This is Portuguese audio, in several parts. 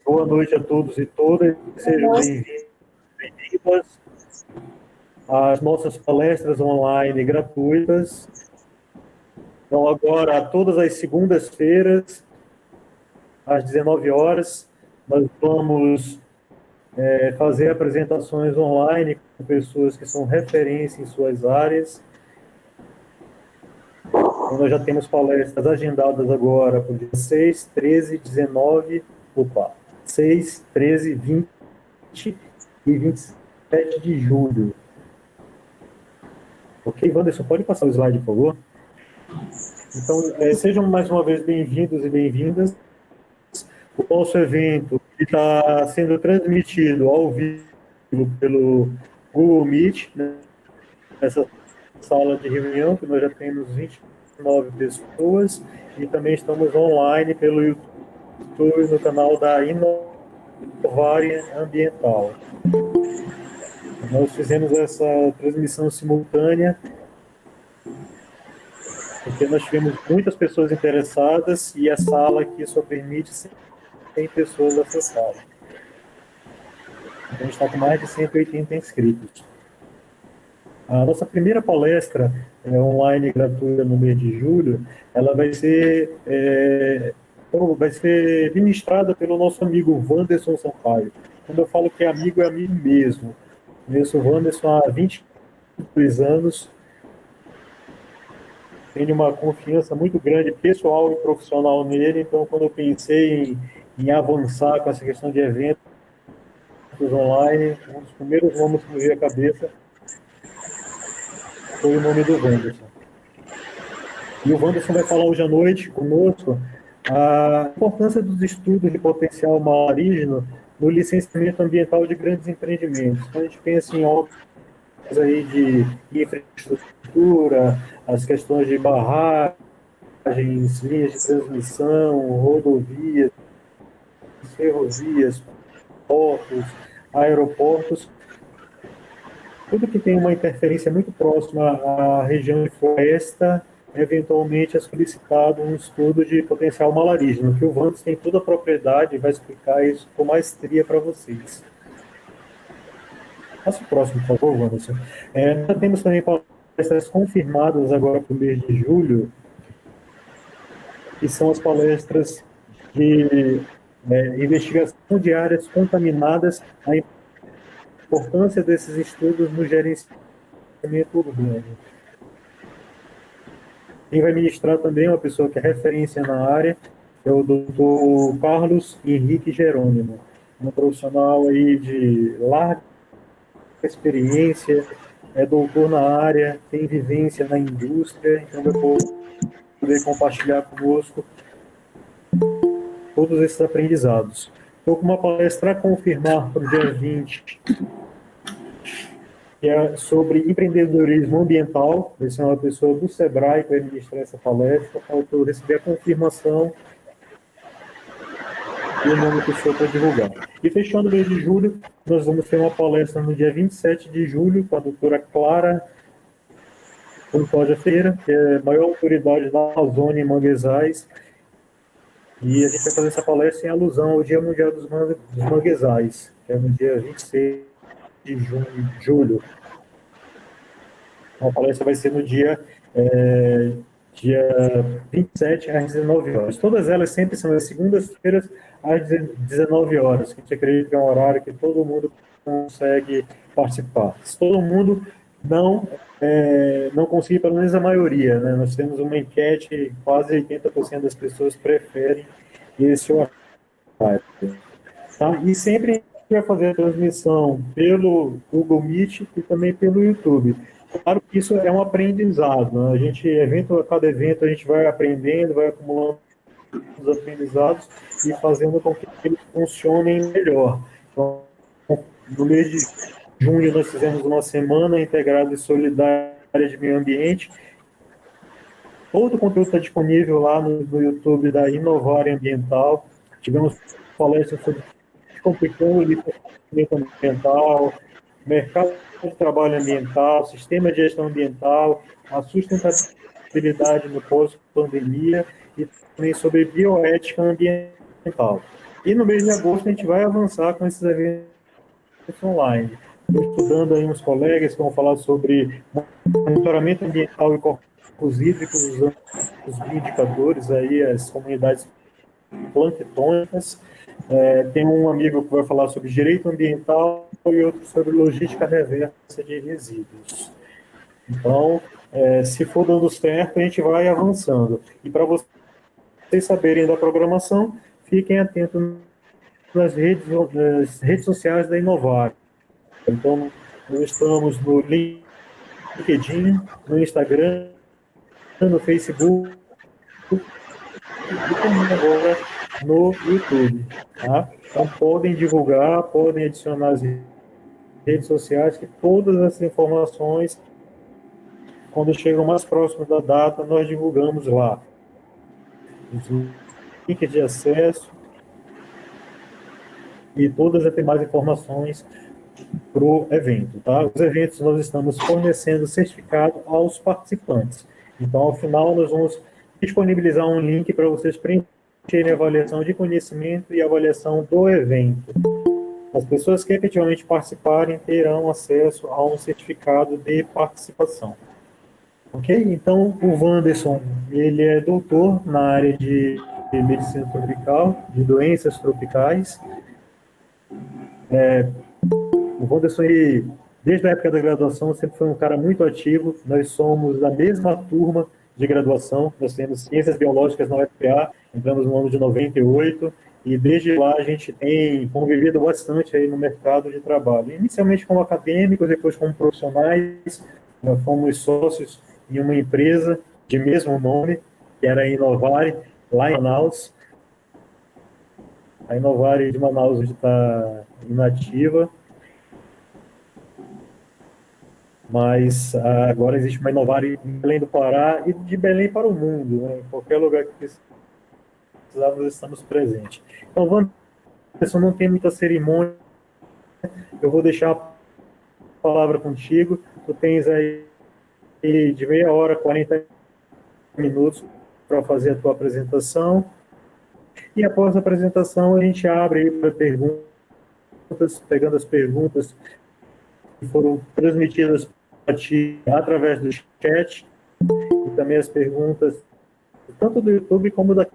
Boa noite a todos e todas, sejam bem-vindos e bem-vindas às nossas palestras online gratuitas. Então, agora, todas as segundas-feiras, às 19 horas, nós vamos fazer apresentações online com pessoas que são referência em suas áreas. Então, nós já temos palestras agendadas agora para o dia 6, 13, 19, 6, 13, 20 e 27 de julho. Ok, Wanderson, pode passar o slide, por favor? Então, sejam mais uma vez bem-vindos e bem-vindas. O nosso evento está sendo transmitido ao vivo pelo Google Meet, né, nessa sala de reunião, que nós já temos 29 pessoas, e também estamos online pelo YouTube, no canal da Inovária Ambiental. Nós fizemos essa transmissão simultânea porque nós tivemos muitas pessoas interessadas e a sala aqui só permite 100 pessoas acessarem. Então, a gente está com mais de 180 inscritos. A nossa primeira palestra online gratuita no mês de julho, ela vai ser ministrada pelo nosso amigo Wanderson Sampaio. Quando eu falo que é amigo mesmo. Conheço o Wanderson há 22 anos, tenho uma confiança muito grande pessoal e profissional nele, então quando eu pensei em avançar com essa questão de eventos online, um dos primeiros nomes que me veio à cabeça foi o nome do Wanderson. E o Wanderson vai falar hoje à noite conosco a importância dos estudos de potencial malarígeno no licenciamento ambiental de grandes empreendimentos. Então, a gente pensa em obras aí de infraestrutura, as questões de barragens, linhas de transmissão, rodovias, ferrovias, portos, aeroportos, tudo que tem uma interferência muito próxima à região de floresta, eventualmente é solicitado um estudo de potencial malarígeno, que o Wanderson tem toda a propriedade e vai explicar isso com maestria para vocês. Passa o próximo, por favor, Wanderson. Nós temos também palestras confirmadas agora para o mês de julho, que são as palestras de investigação de áreas contaminadas, a importância desses estudos no gerenciamento urbano. Quem vai ministrar também é uma pessoa que é referência na área, é o Dr. Carlos Henrique Jerônimo, um profissional aí de larga experiência, é doutor na área, tem vivência na indústria, então vai poder compartilhar conosco todos esses aprendizados. Estou com uma palestra a confirmar para o dia 20, que é sobre empreendedorismo ambiental. Vai ser uma pessoa do Sebrae que vai ministrar essa palestra. Faltou receber a confirmação e o nome da pessoa para divulgar. E fechando o mês de julho, nós vamos ter uma palestra no dia 27 de julho com a doutora Clara Pantoja Ferreira, que é a maior autoridade da Amazônia em manguezais. E a gente vai fazer essa palestra em alusão ao Dia Mundial dos Manguezais, que é no dia 26 de julho. A palestra vai ser no dia 27 às 19 horas. Todas elas sempre são as segundas-feiras às 19 horas, que a gente acredita que é um horário que todo mundo consegue participar. Se todo mundo não conseguir, pelo menos a maioria, né? Nós temos uma enquete, quase 80% das pessoas preferem esse horário. Tá? E sempre a gente vai fazer a transmissão pelo Google Meet e também pelo YouTube. Claro que isso é um aprendizado, né? A gente, a cada evento, a gente vai aprendendo, vai acumulando os aprendizados e fazendo com que eles funcionem melhor. Então, no mês de junho, nós fizemos uma semana integrada e solidária de meio ambiente. Todo o conteúdo está disponível lá no YouTube da Inovar Ambiental. Tivemos palestras sobre complicando o licenciamento ambiental, mercado de trabalho ambiental, sistema de gestão ambiental, a sustentabilidade no pós-pandemia e também sobre bioética ambiental. E no mês de agosto a gente vai avançar com esses eventos online. Estou estudando aí uns colegas que vão falar sobre monitoramento ambiental e corpos hídricos, usando os bioindicadores aí, as comunidades planctônicas. Tem um amigo que vai falar sobre direito ambiental e outro sobre logística reversa de resíduos. Então, se for dando certo, a gente vai avançando. E para vocês saberem da programação, fiquem atentos nas redes sociais da Inovar. Então, nós estamos no LinkedIn, no Instagram, no Facebook e também agora no YouTube. Tá? Então, podem divulgar, podem adicionar as redes sociais, que todas as informações, quando chegam mais próximo da data, nós divulgamos lá. Os links de acesso e todas as demais informações para o evento. Tá? Os eventos nós estamos fornecendo certificado aos participantes. Então, ao final, nós vamos disponibilizar um link para vocês preencherem a avaliação de conhecimento e avaliação do evento. As pessoas que efetivamente participarem terão acesso a um certificado de participação. Ok? Então, o Wanderson, ele é doutor na área de medicina tropical, de doenças tropicais. O Wanderson, ele, desde a época da graduação, sempre foi um cara muito ativo. Nós somos da mesma turma de graduação, nós temos Ciências Biológicas na UFPA, entramos no ano de 98, e desde lá a gente tem convivido bastante aí no mercado de trabalho. Inicialmente como acadêmicos, depois como profissionais, nós fomos sócios em uma empresa de mesmo nome, que era a Inovare, lá em Manaus. A Inovare de Manaus hoje está inativa, mas agora existe uma Inovare em Belém do Pará e de Belém para o mundo, né? Em qualquer lugar que precisar, nós estamos presentes. Então, Wanderson, não tem muita cerimônia, eu vou deixar a palavra contigo, tu tens aí de meia hora, 40 minutos para fazer a tua apresentação, e após a apresentação a gente abre para perguntas, pegando as perguntas que foram transmitidas para ti através do chat, e também as perguntas tanto do YouTube como daqui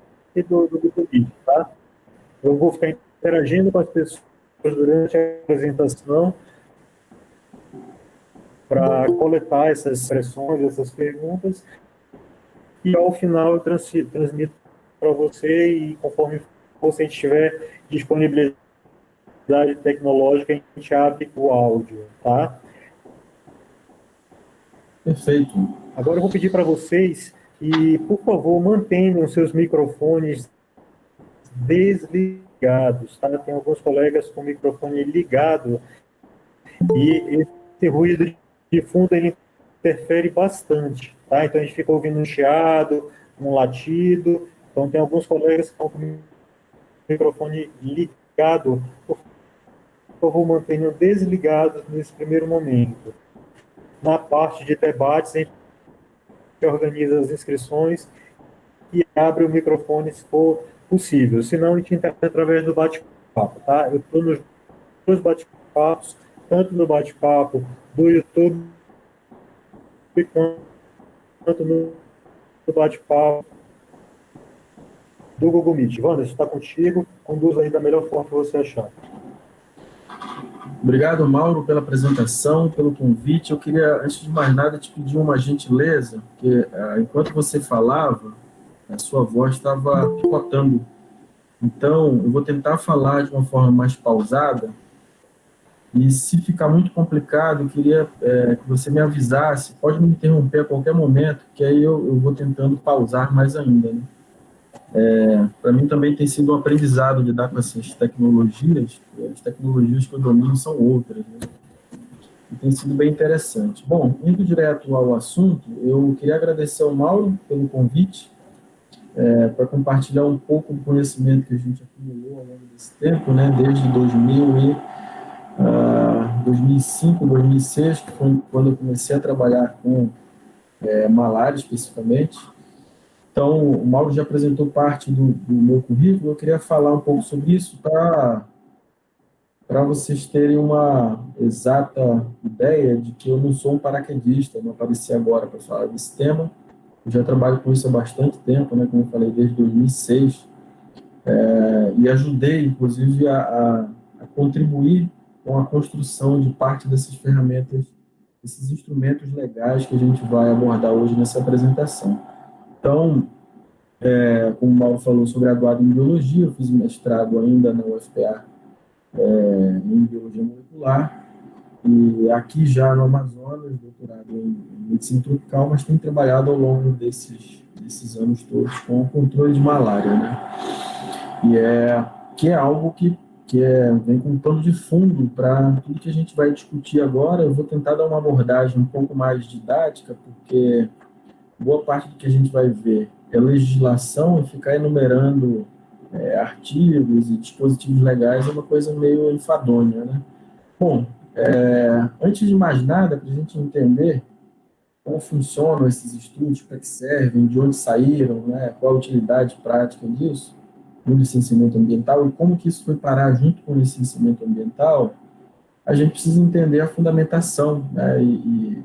do Google, tá? Eu vou ficar interagindo com as pessoas durante a apresentação para coletar essas expressões, essas perguntas, e ao final eu transmito para você, e conforme você tiver disponibilidade tecnológica, a gente abre o áudio, tá? Perfeito. Agora eu vou pedir para vocês que, por favor, mantenham seus microfones desligados, tá? Tem alguns colegas com o microfone ligado e esse ruído de fundo ele interfere bastante, tá? Então a gente fica ouvindo um chiado, um latido. Então tem alguns colegas que estão com o microfone ligado. Por favor, mantenham desligados nesse primeiro momento. Na parte de debates, a gente organiza as inscrições e abre o microfone se for possível. Senão, a gente interage através do bate-papo, tá? Eu estou nos dois bate-papos, tanto no bate-papo do YouTube quanto no bate-papo do Google Meet. Wanderson, está contigo. Conduz aí da melhor forma que você achar. Obrigado, Mauro, pela apresentação, pelo convite. Eu queria, antes de mais nada, te pedir uma gentileza, porque enquanto você falava, a sua voz estava picotando. Então, eu vou tentar falar de uma forma mais pausada, e se ficar muito complicado, eu queria que você me avisasse, pode me interromper a qualquer momento, que aí eu vou tentando pausar mais ainda, né? Para mim também tem sido um aprendizado lidar com essas tecnologias, as tecnologias que eu domino são outras, né? E tem sido bem interessante. Bom, indo direto ao assunto, eu queria agradecer ao Mauro pelo convite, para compartilhar um pouco do conhecimento que a gente acumulou ao longo desse tempo, né, desde 2005, 2006, que foi quando eu comecei a trabalhar com malária especificamente. Então, o Mauro já apresentou parte do meu currículo, eu queria falar um pouco sobre isso para vocês terem uma exata ideia de que eu não sou um paraquedista, não apareci agora para falar desse tema. Eu já trabalho com isso há bastante tempo, né, como eu falei, desde 2006, e ajudei, inclusive, a contribuir com a construção de parte dessas ferramentas, esses instrumentos legais que a gente vai abordar hoje nessa apresentação. Então, como o Mauro falou, sou graduado em Biologia, eu fiz mestrado ainda na UFPA em Biologia Molecular, e aqui já no Amazonas, doutorado em Medicina Tropical, mas tenho trabalhado ao longo desses anos todos com o controle de malária, né? Que é algo que vem com um pano de fundo para tudo que a gente vai discutir agora. Eu vou tentar dar uma abordagem um pouco mais didática, porque boa parte do que a gente vai ver é legislação, e ficar enumerando artigos e dispositivos legais é uma coisa meio enfadonha, né? Bom, antes de mais nada, para a gente entender como funcionam esses estudos, para que servem, de onde saíram, né, qual a utilidade prática disso, no licenciamento ambiental, e como que isso foi parar junto com o licenciamento ambiental, a gente precisa entender a fundamentação, né, e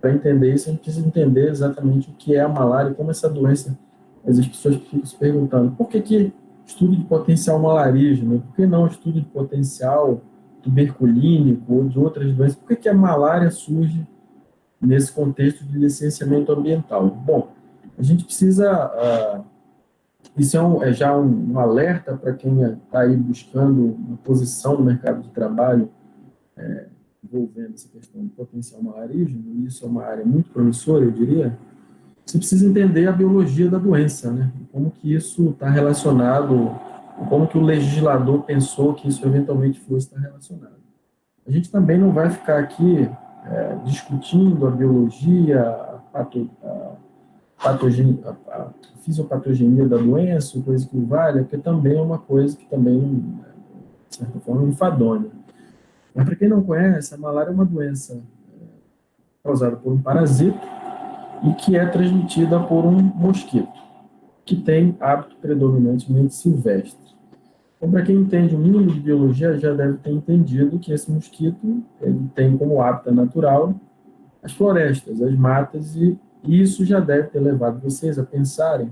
para entender isso, a gente precisa entender exatamente o que é a malária e como essa doença, as pessoas ficam se perguntando, por que estudo de potencial malarígeno? Por que não estudo de potencial tuberculínico ou de outras doenças? Por que a malária surge nesse contexto de licenciamento ambiental? Bom, a gente precisa, isso é já um alerta para quem está aí buscando uma posição no mercado de trabalho, envolvendo essa questão do potencial malarígeno, e isso é uma área muito promissora, eu diria. Você precisa entender a biologia da doença, né? Como que isso está relacionado, como que o legislador pensou que isso eventualmente fosse estar relacionado. A gente também não vai ficar aqui discutindo a biologia, a fisiopatogenia da doença, coisa que vale, porque também é uma coisa que também, de certa forma, é enfadonha. Mas para quem não conhece, a malária é uma doença causada por um parasita e que é transmitida por um mosquito, que tem hábito predominantemente silvestre. Então, para quem entende o mínimo de biologia, já deve ter entendido que esse mosquito ele tem como hábitat natural as florestas, as matas, e isso já deve ter levado vocês a pensarem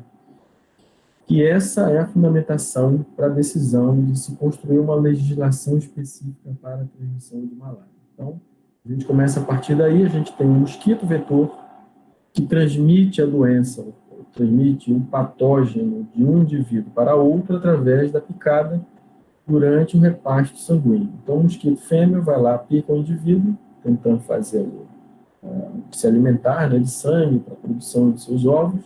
que essa é a fundamentação para a decisão de se construir uma legislação específica para a transmissão de malária. Então, a gente começa a partir daí, a gente tem um mosquito vetor que transmite a doença, transmite um patógeno de um indivíduo para outro através da picada durante o repasto sanguíneo. Então, o mosquito fêmea vai lá, pica o indivíduo, tentando fazer se alimentar, né, de sangue para a produção de seus ovos.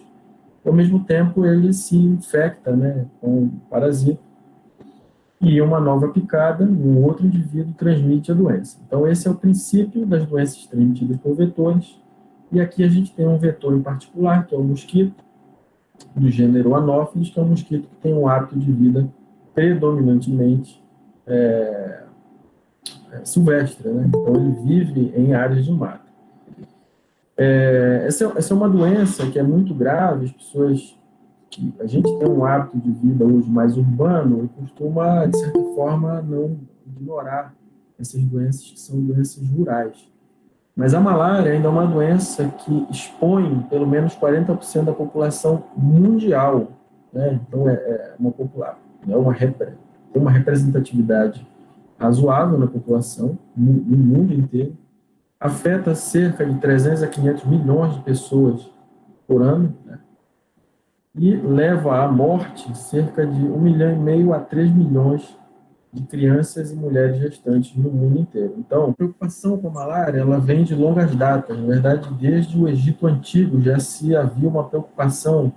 Ao mesmo tempo, ele se infecta, né, com o parasita, e uma nova picada, um outro indivíduo transmite a doença. Então, esse é o princípio das doenças transmitidas por vetores. E aqui a gente tem um vetor em particular, que é o mosquito, do gênero Anopheles, que é um mosquito que tem um hábito de vida predominantemente silvestre, né? Então, ele vive em áreas de mata. Essa é uma doença que é muito grave, as pessoas que a gente tem um hábito de vida hoje mais urbano e costuma, de certa forma, não ignorar essas doenças que são doenças rurais. Mas a malária ainda é uma doença que expõe pelo menos 40% da população mundial, né? Então uma população, tem uma representatividade razoável na população, no mundo inteiro. Afeta cerca de 300 a 500 milhões de pessoas por ano, né? E leva à morte cerca de 1,5 milhão a 3 milhões de crianças e mulheres gestantes no mundo inteiro. Então, a preocupação com a malária ela vem de longas datas. Na verdade, desde o Egito Antigo já se havia uma preocupação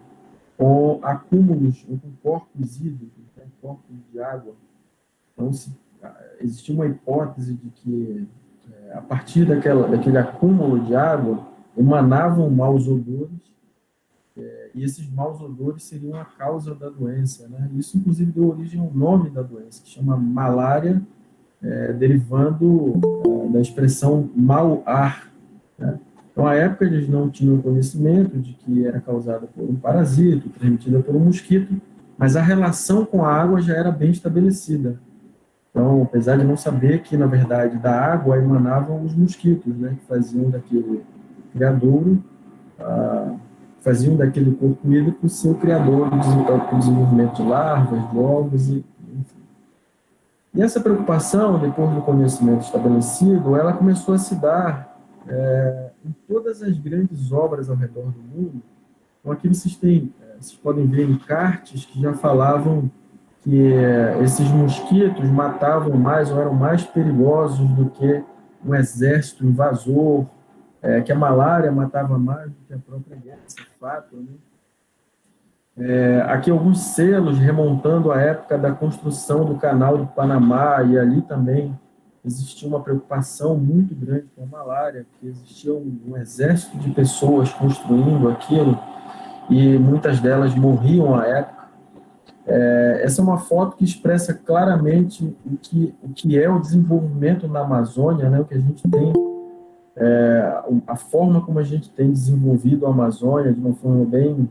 com acúmulos, com corpos hídricos, né, corpos de água. Então, existia uma hipótese de que, a partir daquele acúmulo de água, emanavam maus odores, e esses maus odores seriam a causa da doença, né? Isso, inclusive, deu origem ao nome da doença, que chama malária, derivando da expressão mau ar, né? Então, à época, eles não tinham conhecimento de que era causada por um parasito, transmitida por um mosquito, mas a relação com a água já era bem estabelecida. Então, apesar de não saber que, na verdade, da água emanavam os mosquitos, né, que faziam daquele criadouro, ah, faziam daquele corpo hídrico o seu criador para o desenvolvimento de larvas, de ovos, enfim. E essa preocupação, depois do conhecimento estabelecido, ela começou a se dar em todas as grandes obras ao redor do mundo. Então, aqui vocês podem ver encartes que já falavam que esses mosquitos matavam mais ou eram mais perigosos do que um exército invasor, que a malária matava mais do que a própria guerra, esse é fato, né? Aqui alguns selos remontando à época da construção do canal do Panamá, e ali também existia uma preocupação muito grande com a malária, porque existia um exército de pessoas construindo aquilo, e muitas delas morriam à época. Essa é uma foto que expressa claramente o que é o desenvolvimento na Amazônia, né? O que a gente tem, a forma como a gente tem desenvolvido a Amazônia de uma forma bem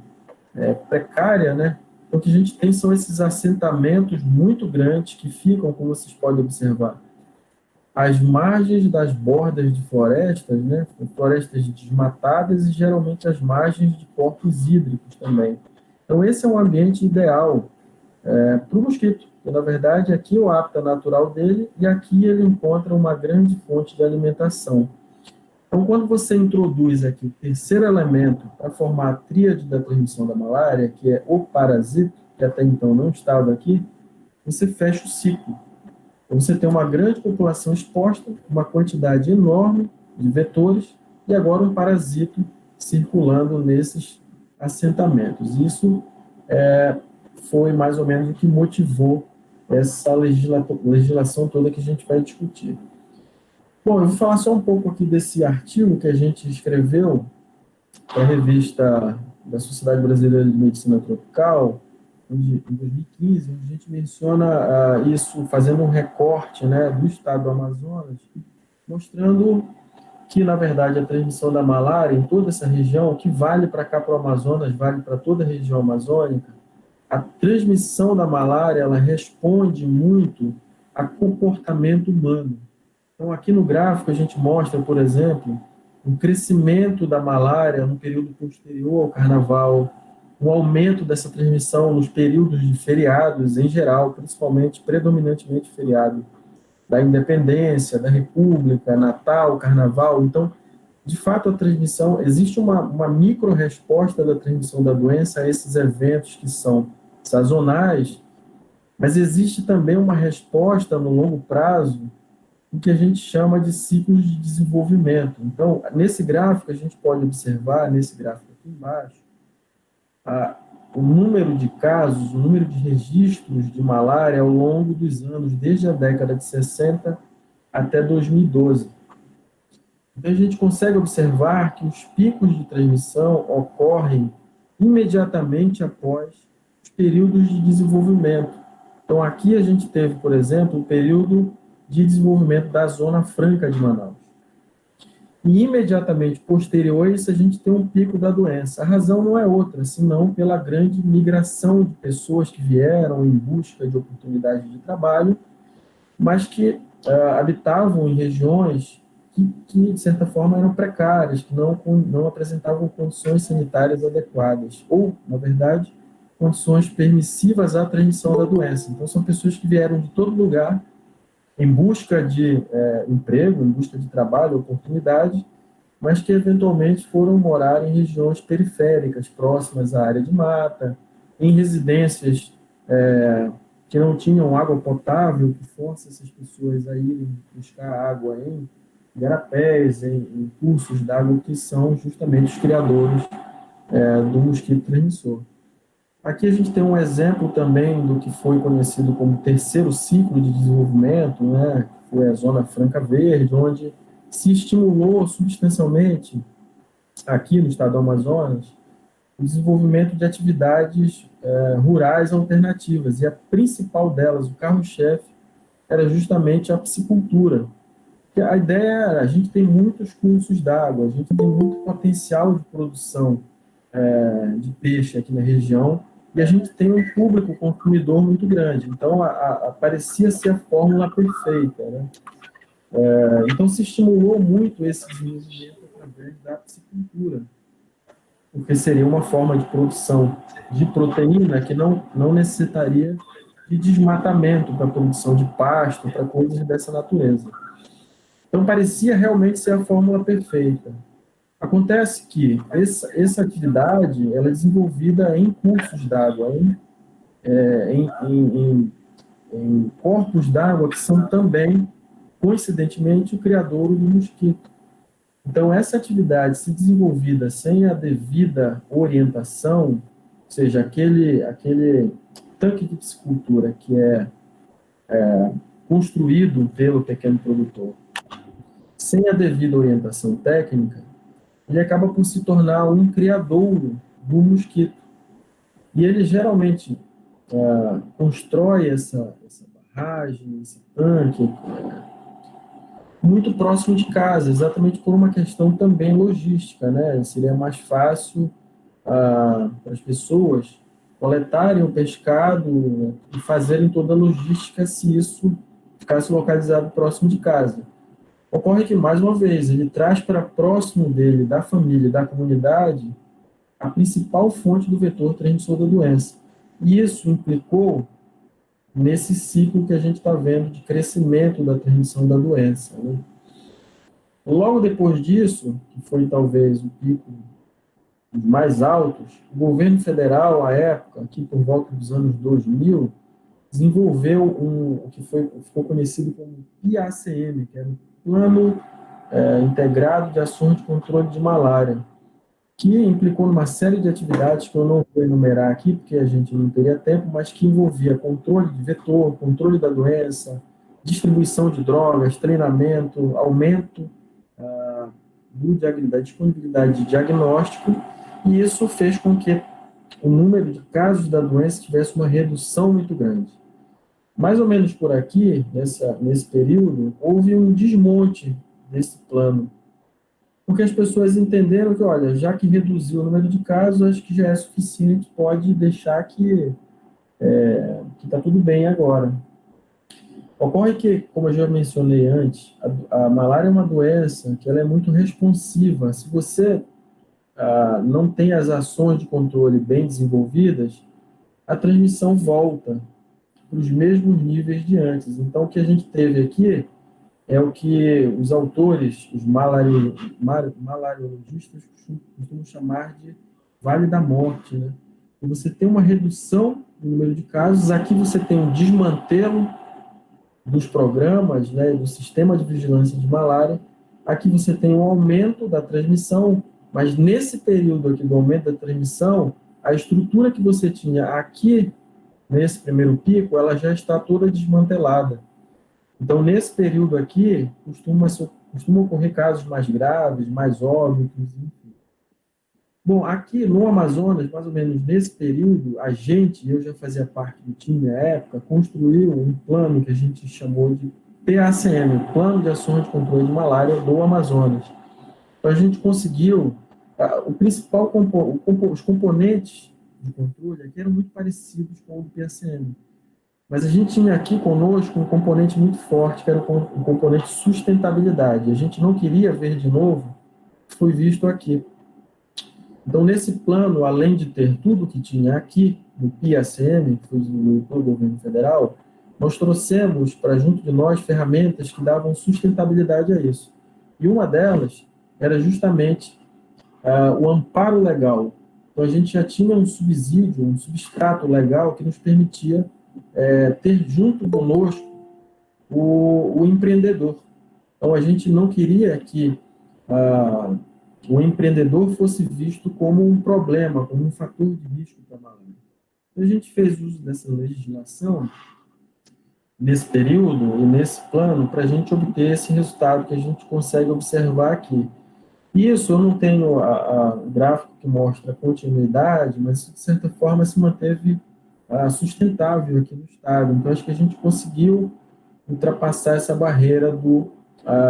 precária, né? Então, o que a gente tem são esses assentamentos muito grandes que ficam, como vocês podem observar, às margens das bordas de florestas, né? Florestas desmatadas e geralmente às margens de corpos hídricos também. Então, esse é um ambiente ideal para o mosquito, porque, na verdade, aqui é o hábitat natural dele e aqui ele encontra uma grande fonte de alimentação. Então, quando você introduz aqui o terceiro elemento para formar a tríade da transmissão da malária, que é o parasito, que até então não estava aqui, você fecha o ciclo. Então, você tem uma grande população exposta, uma quantidade enorme de vetores, e agora um parasito circulando nesses assentamentos. Isso foi mais ou menos o que motivou essa legislação toda que a gente vai discutir. Bom, eu vou falar só um pouco aqui desse artigo que a gente escreveu para a revista da Sociedade Brasileira de Medicina Tropical, em 2015, onde a gente menciona isso, fazendo um recorte, né, do estado do Amazonas, mostrando que, na verdade, a transmissão da malária em toda essa região, que vale para cá, para o Amazonas, vale para toda a região amazônica, a transmissão da malária, ela responde muito a comportamento humano. Então, aqui no gráfico, a gente mostra, por exemplo, um crescimento da malária no período posterior ao carnaval, um aumento dessa transmissão nos períodos de feriados em geral, principalmente, predominantemente feriado da Independência, da República, Natal, Carnaval. Então, de fato, a transmissão, existe uma micro-resposta da transmissão da doença a esses eventos que são sazonais, mas existe também uma resposta no longo prazo, o que a gente chama de ciclos de desenvolvimento. Então, nesse gráfico, a gente pode observar, nesse gráfico aqui embaixo, o número de casos, o número de registros de malária ao longo dos anos, desde a década de 60 até 2012. Então, a gente consegue observar que os picos de transmissão ocorrem imediatamente após os períodos de desenvolvimento. Então, aqui a gente teve, por exemplo, o período de desenvolvimento da Zona Franca de Manaus. E imediatamente posterior a isso, a gente tem um pico da doença. A razão não é outra, senão pela grande migração de pessoas que vieram em busca de oportunidades de trabalho, mas que habitavam em regiões que, de certa forma, eram precárias, que não apresentavam condições sanitárias adequadas, ou, na verdade, condições permissivas à transmissão da doença. Então, são pessoas que vieram de todo lugar em busca de emprego, em busca de trabalho, oportunidade, mas que eventualmente foram morar em regiões periféricas, próximas à área de mata, em residências que não tinham água potável, que força essas pessoas a irem buscar água em igarapés, em cursos d'água, que são justamente os criadores do mosquito transmissor. Aqui a gente tem um exemplo também do que foi conhecido como terceiro ciclo de desenvolvimento, né, que foi a Zona Franca Verde, onde se estimulou substancialmente, aqui no estado do Amazonas, o desenvolvimento de atividades rurais alternativas, e a principal delas, o carro-chefe, era justamente a piscicultura. A ideia é, a gente tem muitos cursos d'água, a gente tem muito potencial de produção de peixe aqui na região, e a gente tem um público consumidor muito grande. Então, parecia ser a fórmula perfeita, né? Então, se estimulou muito esse desenvolvimento através da piscicultura, porque seria uma forma de produção de proteína que não necessitaria de desmatamento para a produção de pasto, para coisas dessa natureza. Então, parecia realmente ser a fórmula perfeita. Acontece que essa atividade ela é desenvolvida em cursos d'água, em corpos d'água que são também, coincidentemente, o criadouro do mosquito. Então, essa atividade, se desenvolvida sem a devida orientação, ou seja, aquele tanque de piscicultura que é construído pelo pequeno produtor, sem a devida orientação técnica, ele acaba por se tornar um criadouro do mosquito. E ele geralmente constrói essa barragem, esse tanque, muito próximo de casa, exatamente por uma questão também logística, né? Seria mais fácil para as pessoas coletarem o pescado, né, e fazerem toda a logística se isso ficasse localizado próximo de casa. Ocorre que, mais uma vez, ele traz para próximo dele, da família, da comunidade, a principal fonte do vetor transmissor da doença. E isso implicou nesse ciclo que a gente está vendo de crescimento da transmissão da doença, né? Logo depois disso, que foi talvez o pico mais altos, o governo federal, à época, aqui por volta dos anos 2000, desenvolveu o que ficou conhecido como PACM, que era o Plano Integrado de Ações de Controle de Malária, que implicou numa série de atividades que eu não vou enumerar aqui, porque a gente não teria tempo, mas que envolvia controle de vetor, controle da doença, distribuição de drogas, treinamento, aumento da disponibilidade de diagnóstico, e isso fez com que o número de casos da doença tivesse uma redução muito grande. Mais ou menos por aqui, nesse período, houve um desmonte desse plano, porque as pessoas entenderam que, olha, já que reduziu o número de casos, acho que já é suficiente, pode deixar que está tudo bem agora. Ocorre que, como eu já mencionei antes, a malária é uma doença que ela é muito responsiva. Se você não tem as ações de controle bem desenvolvidas, a transmissão volta para os mesmos níveis de antes. Então, o que a gente teve aqui é o que os autores, os malariologistas, costumam chamar de Vale da Morte, né? E você tem uma redução no número de casos, aqui você tem um desmantelo dos programas, né, do sistema de vigilância de malária, aqui você tem um aumento da transmissão, mas nesse período aqui do aumento da transmissão, a estrutura que você tinha aqui, nesse primeiro pico, ela já está toda desmantelada. Então, nesse período aqui, costuma ocorrer casos mais graves, mais óbitos, enfim. Bom, aqui no Amazonas, mais ou menos nesse período, eu já fazia parte do time à época, construiu um plano que a gente chamou de PACM, Plano de Ações de Controle de Malária do Amazonas. Então, a gente conseguiu, o principal, os componentes de controle aqui eram muito parecidos com o do PACM. Mas a gente tinha aqui conosco um componente muito forte, que era o componente sustentabilidade. A gente não queria ver de novo o que foi visto aqui. Então, nesse plano, além de ter tudo que tinha aqui, no PACM, que foi desenvolvido pelo governo federal, nós trouxemos para junto de nós ferramentas que davam sustentabilidade a isso. E uma delas era justamente o amparo legal. Então, a gente já tinha um subsídio, um substrato legal que nos permitia ter junto conosco o empreendedor. Então, a gente não queria que o empreendedor fosse visto como um problema, como um fator de risco para a malária. Então, a gente fez uso dessa legislação nesse período e nesse plano para a gente obter esse resultado que a gente consegue observar aqui. Isso eu não tenho o gráfico que mostra a continuidade, mas de certa forma se manteve sustentável aqui no estado. Então acho que a gente conseguiu ultrapassar essa barreira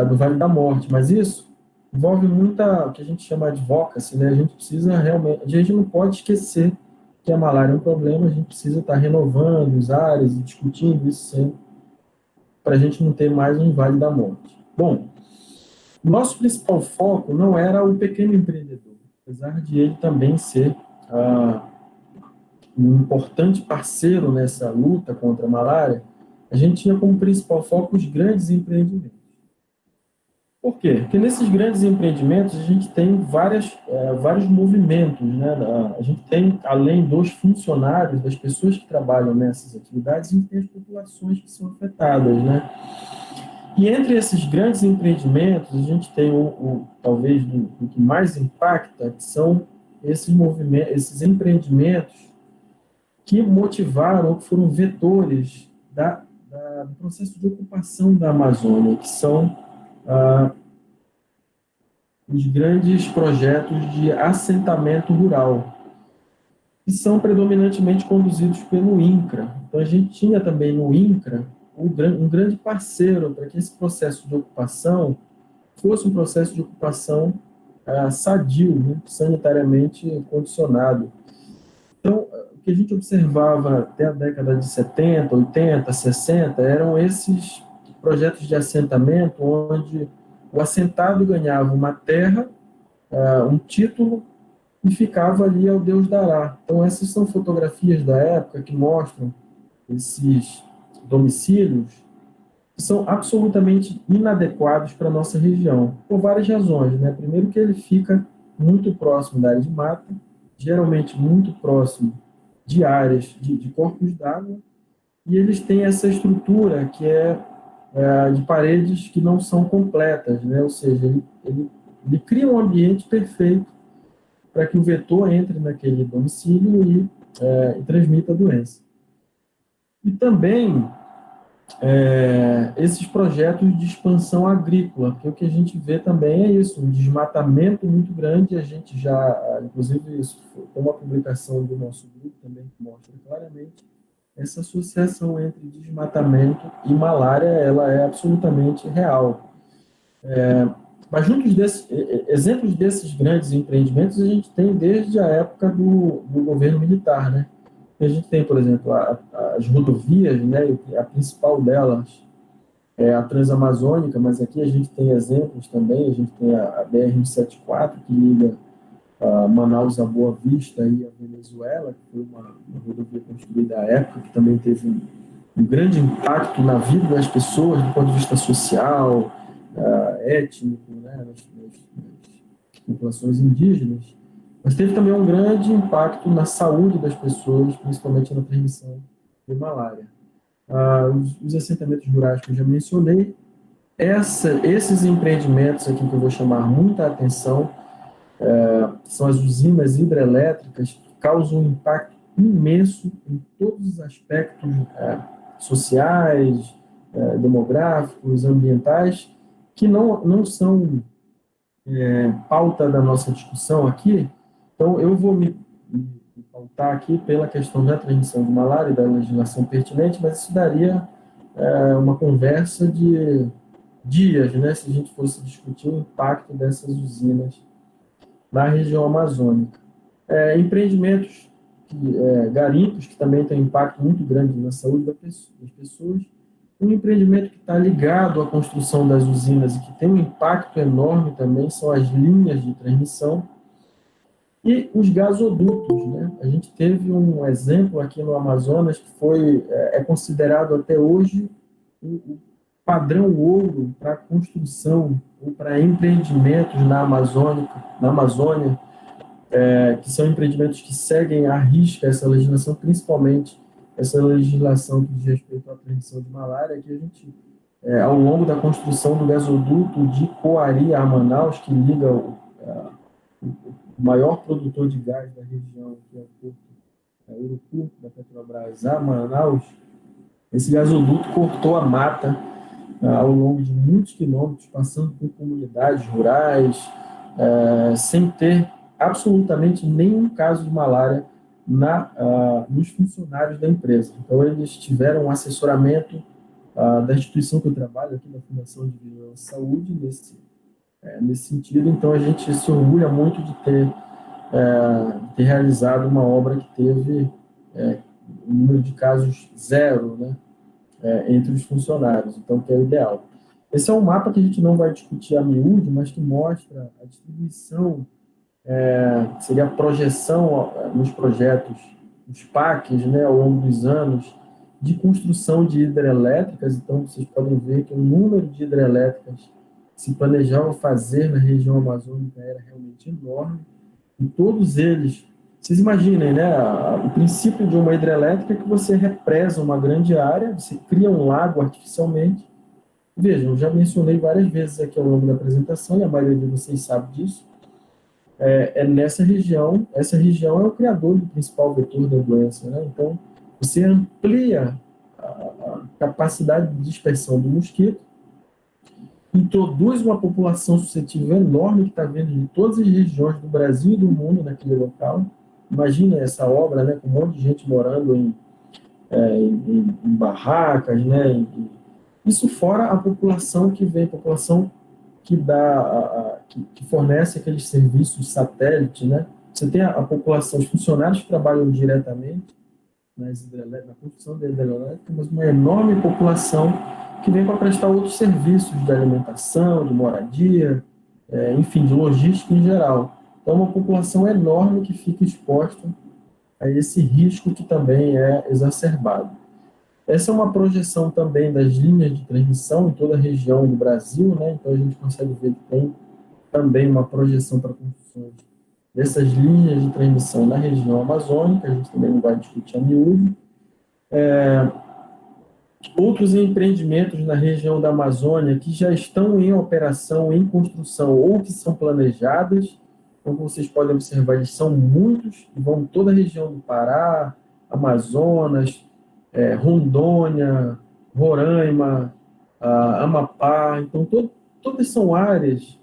do Vale da Morte, mas isso envolve muita, o que a gente chama de advocacy, né? A gente precisa realmente, a gente não pode esquecer que a malária é um problema, a gente precisa estar renovando os áreas e discutindo isso sempre, para a gente não ter mais um Vale da Morte. Bom, nosso principal foco não era o pequeno empreendedor, apesar de ele também ser um importante parceiro nessa luta contra a malária. A gente tinha como principal foco os grandes empreendimentos. Por quê? Porque nesses grandes empreendimentos a gente tem vários movimentos, né? A gente tem, além dos funcionários, das pessoas que trabalham nessas atividades, a gente tem as populações que são afetadas, né? E entre esses grandes empreendimentos, a gente tem talvez o que mais impacta, que são esses movimentos, esses empreendimentos que motivaram, ou que foram vetores do processo de ocupação da Amazônia, que são os grandes projetos de assentamento rural, que são predominantemente conduzidos pelo INCRA. Então, a gente tinha também no INCRA um grande parceiro para que esse processo de ocupação fosse um processo de ocupação sadio, né, sanitariamente condicionado. Então, o que a gente observava até a década de 70, 80, 60, eram esses projetos de assentamento onde o assentado ganhava uma terra, um título, e ficava ali ao Deus dará. Então, essas são fotografias da época que mostram esses domicílios que são absolutamente inadequados para a nossa região, por várias razões, né? Primeiro que ele fica muito próximo da área de mata, geralmente muito próximo de áreas de corpos d'água, e eles têm essa estrutura que é de paredes que não são completas, né? Ou seja, ele cria um ambiente perfeito para que o vetor entre naquele domicílio e transmita a doença. E também esses projetos de expansão agrícola, porque o que a gente vê também é isso, um desmatamento muito grande, a gente já, inclusive, isso tem uma publicação do nosso grupo também que mostra claramente essa associação entre desmatamento e malária, ela é absolutamente real. Mas juntos exemplos desses grandes empreendimentos a gente tem desde a época do governo militar, né? A gente tem, por exemplo, as rodovias, né? A principal delas é a Transamazônica, mas aqui a gente tem exemplos também, a gente tem a BR-174, que liga Manaus a Boa Vista e a Venezuela, que foi uma rodovia construída à época, que também teve um grande impacto na vida das pessoas, do ponto de vista social, étnico, né, nas populações indígenas, mas teve também um grande impacto na saúde das pessoas, principalmente na transmissão de malária. Os assentamentos rurais que eu já mencionei, esses empreendimentos aqui que eu vou chamar muita atenção, são as usinas hidrelétricas, que causam um impacto imenso em todos os aspectos sociais, demográficos, ambientais, que não são pauta da nossa discussão aqui. Então, eu vou me pautar aqui pela questão da transmissão de malária e da legislação pertinente, mas isso daria uma conversa de dias, né, se a gente fosse discutir o impacto dessas usinas na região amazônica. Empreendimentos, garimpos, que também têm um impacto muito grande na saúde das pessoas. Um empreendimento que está ligado à construção das usinas e que tem um impacto enorme também são as linhas de transmissão e os gasodutos, né? A gente teve um exemplo aqui no Amazonas que é considerado até hoje o padrão ouro para construção ou para empreendimentos na Amazônia, que são empreendimentos que seguem à risca essa legislação, principalmente essa legislação que diz respeito à transmissão de malária, que a gente, ao longo da construção do gasoduto de Coari a Manaus, que liga o maior produtor de gás da região, que é o Porto Urucu, da Petrobras, a Manaus, esse gasoduto cortou a mata ao longo de muitos quilômetros, passando por comunidades rurais, sem ter absolutamente nenhum caso de malária nos funcionários da empresa. Então, eles tiveram um assessoramento da instituição que eu trabalho aqui, da Fundação de Vigilância e Saúde, nesse sentido. Então, a gente se orgulha muito de ter realizado uma obra que teve um número de casos zero, né, entre os funcionários, então, que é o ideal. Esse é um mapa que a gente não vai discutir a miúde, mas que mostra a distribuição, seria a projeção nos projetos, os PACs, né, ao longo dos anos, de construção de hidrelétricas. Então, vocês podem ver que o número de hidrelétricas que se planejava fazer na região amazônica era realmente enorme, e todos eles, vocês imaginem, né, o princípio de uma hidrelétrica é que você represa uma grande área, você cria um lago artificialmente. Vejam, eu já mencionei várias vezes aqui ao longo da apresentação, e a maioria de vocês sabe disso, nessa região, essa região é o criador do principal vetor da doença, né? Então, você amplia a capacidade de dispersão do mosquito, introduz uma população suscetível enorme que está vindo de todas as regiões do Brasil e do mundo naquele local. Imagina essa obra, né, com um monte de gente morando em barracas, né? Isso fora a população que vem, a população que que fornece aqueles serviços satélite, né? Você tem a população, os funcionários que trabalham diretamente na construção da hidrelétrica, mas uma enorme população que vem para prestar outros serviços de alimentação, de moradia, enfim, de logística em geral. Então, é uma população enorme que fica exposta a esse risco que também é exacerbado. Essa é uma projeção também das linhas de transmissão em toda a região do Brasil, né? Então, a gente consegue ver que tem também uma projeção para construções dessas linhas de transmissão na região amazônica. A gente também não vai discutir a miúdo. Outros empreendimentos na região da Amazônia que já estão em operação, em construção ou que são planejadas. Como vocês podem observar, eles são muitos e vão toda a região do Pará, Amazonas, Rondônia, Roraima, Amapá. Então, todas são áreas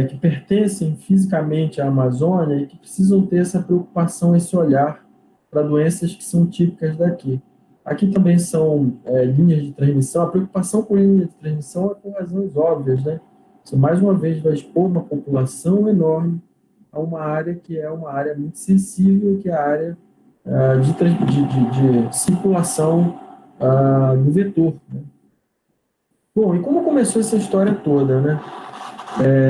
que pertencem fisicamente à Amazônia e que precisam ter essa preocupação, esse olhar para doenças que são típicas daqui. Aqui também são linhas de transmissão. A preocupação com linhas de transmissão é por razões óbvias, né? Você, mais uma vez, vai expor uma população enorme a uma área que é uma área muito sensível, que é a área de circulação do vetor, né? Bom, e como começou essa história toda, né?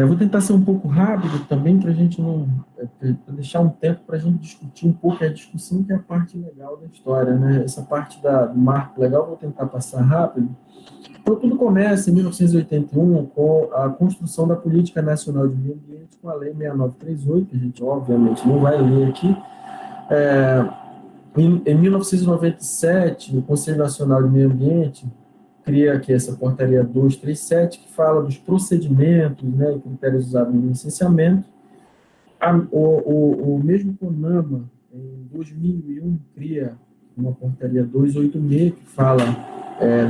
Eu vou tentar ser um pouco rápido também, para a gente não pra deixar um tempo para a gente discutir um pouco a discussão, que é a parte legal da história, né? Essa parte do marco legal, eu vou tentar passar rápido. Então, tudo começa em 1981 com a construção da Política Nacional de Meio Ambiente, com a Lei 6938, que a gente obviamente não vai ler aqui. Em 1997, o Conselho Nacional de Meio Ambiente cria aqui essa portaria 237, que fala dos procedimentos, né, e critérios usados no licenciamento. O mesmo CONAMA, em 2001, cria uma portaria 286, que fala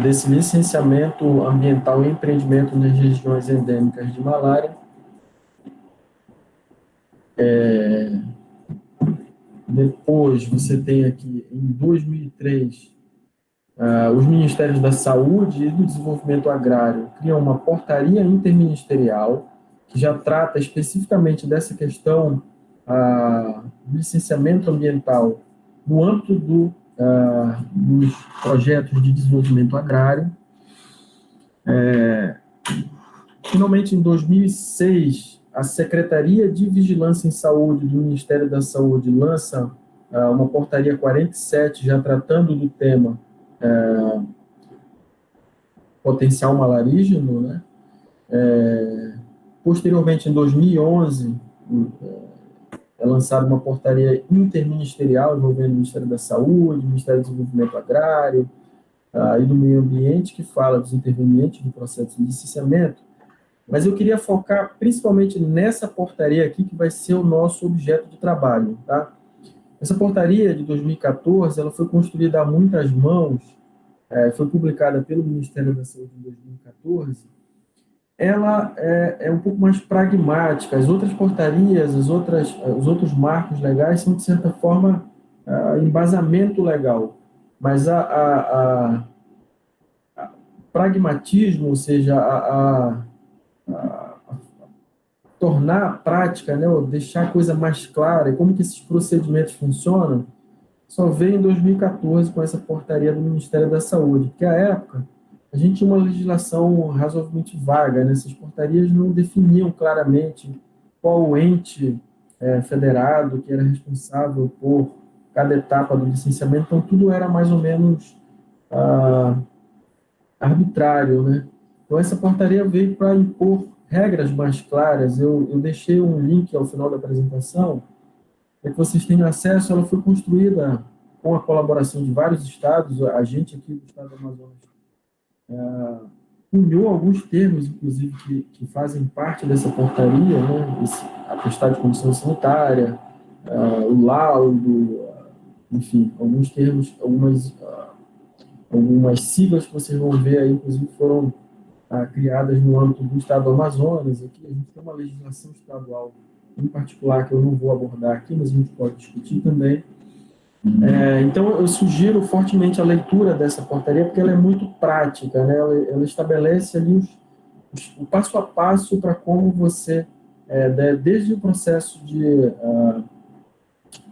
desse licenciamento ambiental e empreendimento nas regiões endêmicas de malária. Depois, você tem aqui, em 2003, os Ministérios da Saúde e do Desenvolvimento Agrário criam uma portaria interministerial que já trata especificamente dessa questão do licenciamento ambiental no âmbito dos projetos de desenvolvimento agrário. Finalmente, em 2006, a Secretaria de Vigilância em Saúde do Ministério da Saúde lança uma portaria 47, já tratando do tema potencial malarígeno, né? Posteriormente, em 2011, é lançada uma portaria interministerial envolvendo o Ministério da Saúde, o Ministério do Desenvolvimento Agrário e do Meio Ambiente, que fala dos intervenientes do processo de licenciamento. Mas eu queria focar principalmente nessa portaria aqui, que vai ser o nosso objeto de trabalho, tá? Essa portaria de 2014, ela foi construída a muitas mãos, foi publicada pelo Ministério da Saúde em 2014. Ela é um pouco mais pragmática. As outras portarias, os outros marcos legais são, de certa forma, embasamento legal. Mas pragmatismo, ou seja, tornar a prática, né, ou deixar a coisa mais clara, e como que esses procedimentos funcionam, só veio em 2014 com essa portaria do Ministério da Saúde, porque à época a gente tinha uma legislação razoavelmente vaga, né? Essas portarias não definiam claramente qual o ente federado que era responsável por cada etapa do licenciamento, então tudo era mais ou menos ah, arbitrário, né? Então essa portaria veio para impor regras mais claras. Eu deixei um link ao final da apresentação para que vocês tenham acesso. Ela foi construída com a colaboração de vários estados. A gente aqui do estado do Amazonas cunhou alguns termos, inclusive, que fazem parte dessa portaria, né? Atestado de condição sanitária, o laudo, enfim, alguns termos, algumas siglas que vocês vão ver aí, inclusive, foram criadas no âmbito do estado do Amazonas. Aqui a gente tem uma legislação estadual em particular que eu não vou abordar aqui, mas a gente pode discutir também. Então, eu sugiro fortemente a leitura dessa portaria, porque ela é muito prática, né? Ela estabelece ali o passo a passo para como você, desde o processo de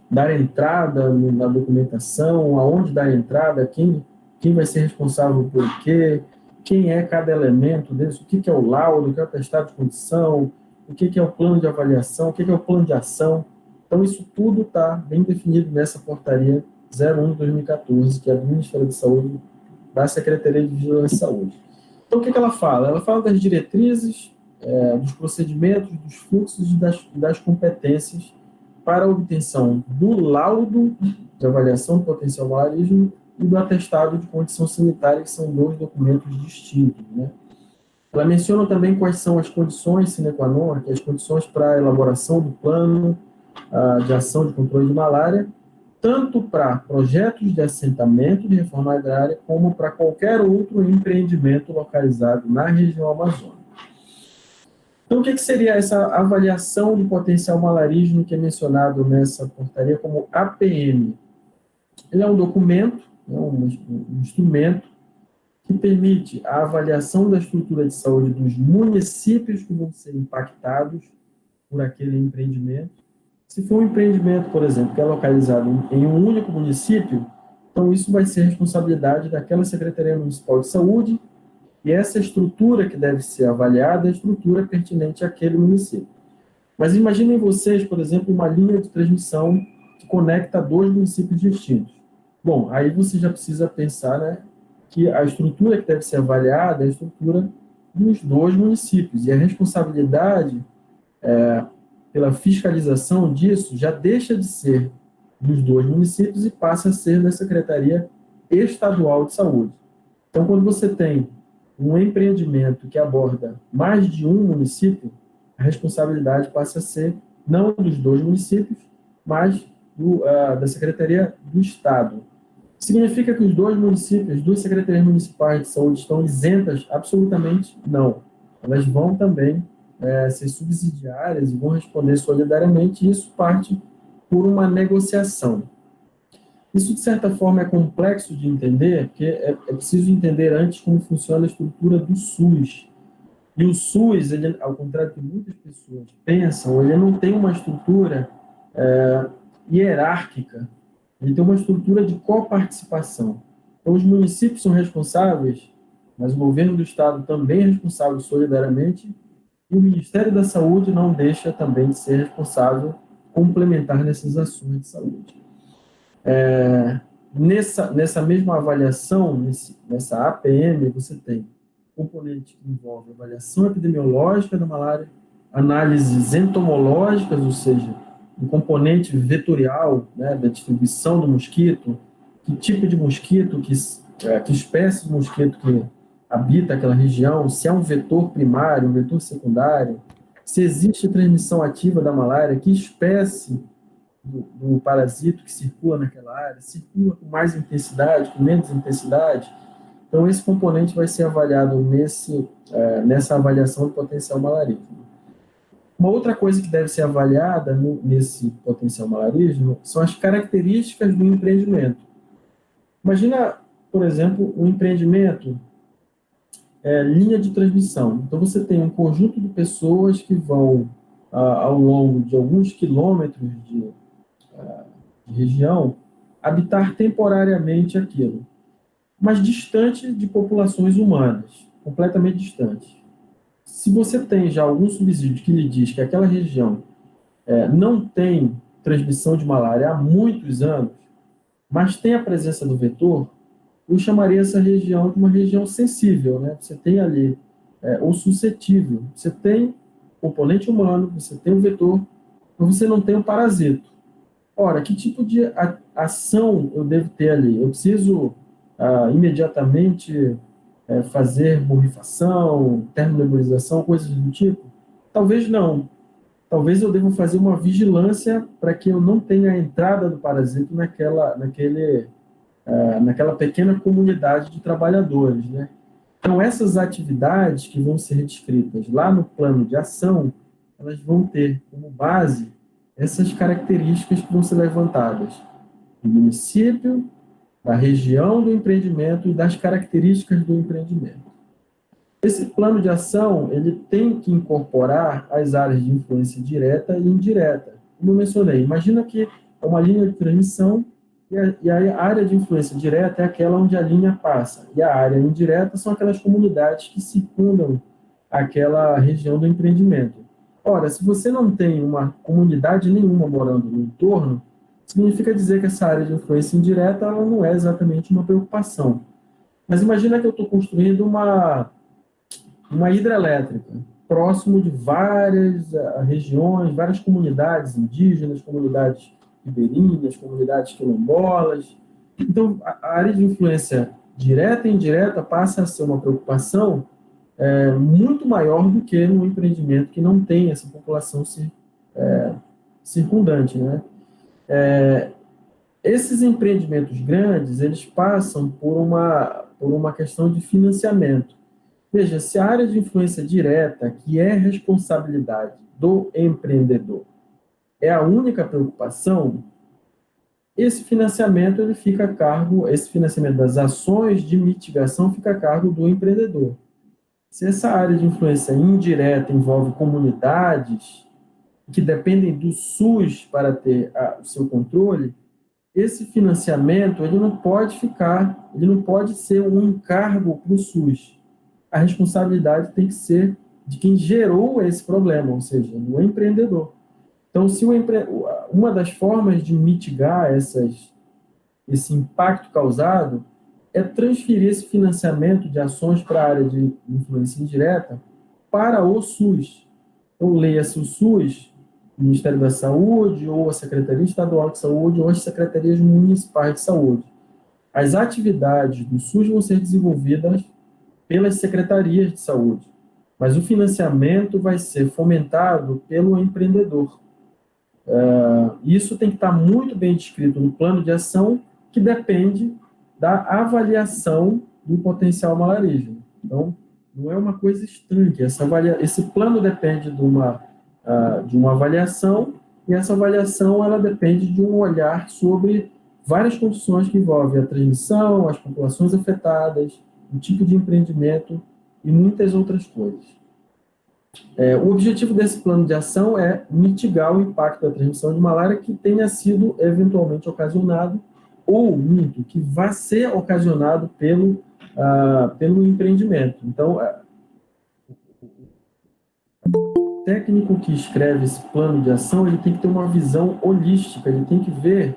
dar entrada na documentação, aonde dar entrada, quem vai ser responsável por quê, quem é cada elemento deles, o que é o laudo, o que é o atestado de condição, o que é o plano de avaliação, o que é o plano de ação. Então, isso tudo está bem definido nessa portaria 01 de 2014, que é do Ministério da Saúde, da Secretaria de Vigilância e Saúde. Então, o que ela fala? Ela fala das diretrizes, dos procedimentos, dos fluxos e das competências para a obtenção do laudo de avaliação do potencial malarismo e do atestado de condição sanitária, que são dois documentos distintos, né? Ela menciona também quais são as condições sine qua non, as condições para a elaboração do plano de ação de controle de malária, tanto para projetos de assentamento de reforma agrária, como para qualquer outro empreendimento localizado na região amazônica. Então, o que seria essa avaliação do potencial malarígeno que é mencionado nessa portaria como APM? Ele é um documento, um instrumento que permite a avaliação da estrutura de saúde dos municípios que vão ser impactados por aquele empreendimento. Se for um empreendimento, por exemplo, que é localizado em um único município, então isso vai ser responsabilidade daquela Secretaria Municipal de Saúde, e essa estrutura que deve ser avaliada é a estrutura pertinente àquele município. Mas imaginem vocês, por exemplo, uma linha de transmissão que conecta dois municípios distintos. Bom, aí você já precisa pensar, né, que a estrutura que deve ser avaliada é a estrutura dos dois municípios, e a responsabilidade pela fiscalização disso já deixa de ser dos dois municípios e passa a ser da Secretaria Estadual de Saúde. Então, quando você tem um empreendimento que aborda mais de um município, a responsabilidade passa a ser não dos dois municípios, mas da Secretaria do Estado. Significa que os dois municípios, as duas secretarias municipais de saúde estão isentas? Absolutamente não. Elas vão também ser subsidiárias e vão responder solidariamente, e isso parte por uma negociação. Isso, de certa forma, é complexo de entender, porque é preciso entender antes como funciona a estrutura do SUS. E o SUS, ele, ao contrário do que muitas pessoas pensam, ele não tem uma estrutura hierárquica, ele tem uma estrutura de coparticipação. Então, os municípios são responsáveis, mas o governo do Estado também é responsável solidariamente, e o Ministério da Saúde não deixa também de ser responsável complementar nessas ações de saúde. Nessa mesma avaliação, nessa APM, você tem componente que envolve avaliação epidemiológica da malária, análises entomológicas, ou seja, um componente vetorial, né, da distribuição do mosquito, que tipo de mosquito, que espécie de mosquito que habita aquela região, se é um vetor primário, um vetor secundário, se existe transmissão ativa da malária, que espécie do parasito que circula naquela área, circula com mais intensidade, com menos intensidade. Então, esse componente vai ser avaliado nessa avaliação do potencial malarígeno. Uma outra coisa que deve ser avaliada nesse potencial malarígeno são as características do empreendimento. Imagina, por exemplo, um empreendimento linha de transmissão. Então, você tem um conjunto de pessoas que vão, ao longo de alguns quilômetros de região, habitar temporariamente aquilo, mas distante de populações humanas, completamente distante. Se você tem já algum subsídio que lhe diz que aquela região não tem transmissão de malária há muitos anos, mas tem a presença do vetor, eu chamaria essa região de uma região sensível, né? Você tem ali, ou suscetível. Você tem componente humano, você tem o vetor, mas você não tem o parasito. Ora, que tipo de ação eu devo ter ali? Eu preciso imediatamente fazer borrifação, termonebulização, coisas do tipo? Talvez não. Talvez eu deva fazer uma vigilância para que eu não tenha a entrada do parasito naquela pequena comunidade de trabalhadores, né? Então, essas atividades que vão ser descritas lá no plano de ação, elas vão ter como base essas características que vão ser levantadas do município, da região do empreendimento e das características do empreendimento. Esse plano de ação, ele tem que incorporar as áreas de influência direta e indireta. Como eu mencionei, imagina que é uma linha de transmissão e a área de influência direta é aquela onde a linha passa. E a área indireta são aquelas comunidades que circundam aquela região do empreendimento. Ora, se você não tem uma comunidade nenhuma morando no entorno, significa dizer que essa área de influência indireta ela não é exatamente uma preocupação. Mas imagina que eu estou construindo uma hidrelétrica, próximo de várias regiões, várias comunidades indígenas, comunidades ribeirinhas, comunidades quilombolas. Então, a área de influência direta e indireta passa a ser uma preocupação muito maior do que no empreendimento que não tem essa população circundante, né? Esses empreendimentos grandes, eles passam por uma questão de financiamento. Veja, se a área de influência direta, que é responsabilidade do empreendedor, é a única preocupação, esse financiamento ele fica a cargo, esse financiamento das ações de mitigação fica a cargo do empreendedor. Se essa área de influência indireta envolve comunidades que dependem do SUS para ter o seu controle, esse financiamento ele não pode ser um encargo para o SUS. A responsabilidade tem que ser de quem gerou esse problema, ou seja, do empreendedor. Então, se uma das formas de mitigar esse impacto causado é transferir esse financiamento de ações para a área de influência indireta para o SUS. Então, leia-se o SUS, o Ministério da Saúde, ou a Secretaria Estadual de Saúde, ou as Secretarias Municipais de Saúde. As atividades do SUS vão ser desenvolvidas pelas secretarias de saúde, mas o financiamento vai ser fomentado pelo empreendedor. Isso tem que estar muito bem descrito no plano de ação, que depende da avaliação do potencial malarígeno. Então, não é uma coisa estanque. Esse plano depende de uma avaliação, e essa avaliação ela depende de um olhar sobre várias condições que envolvem a transmissão, as populações afetadas, o tipo de empreendimento e muitas outras coisas. O objetivo desse plano de ação é mitigar o impacto da transmissão de malária que tenha sido eventualmente ocasionado, ou, que vá ser ocasionado pelo empreendimento. Então, o técnico que escreve esse plano de ação, ele tem que ter uma visão holística, ele tem que ver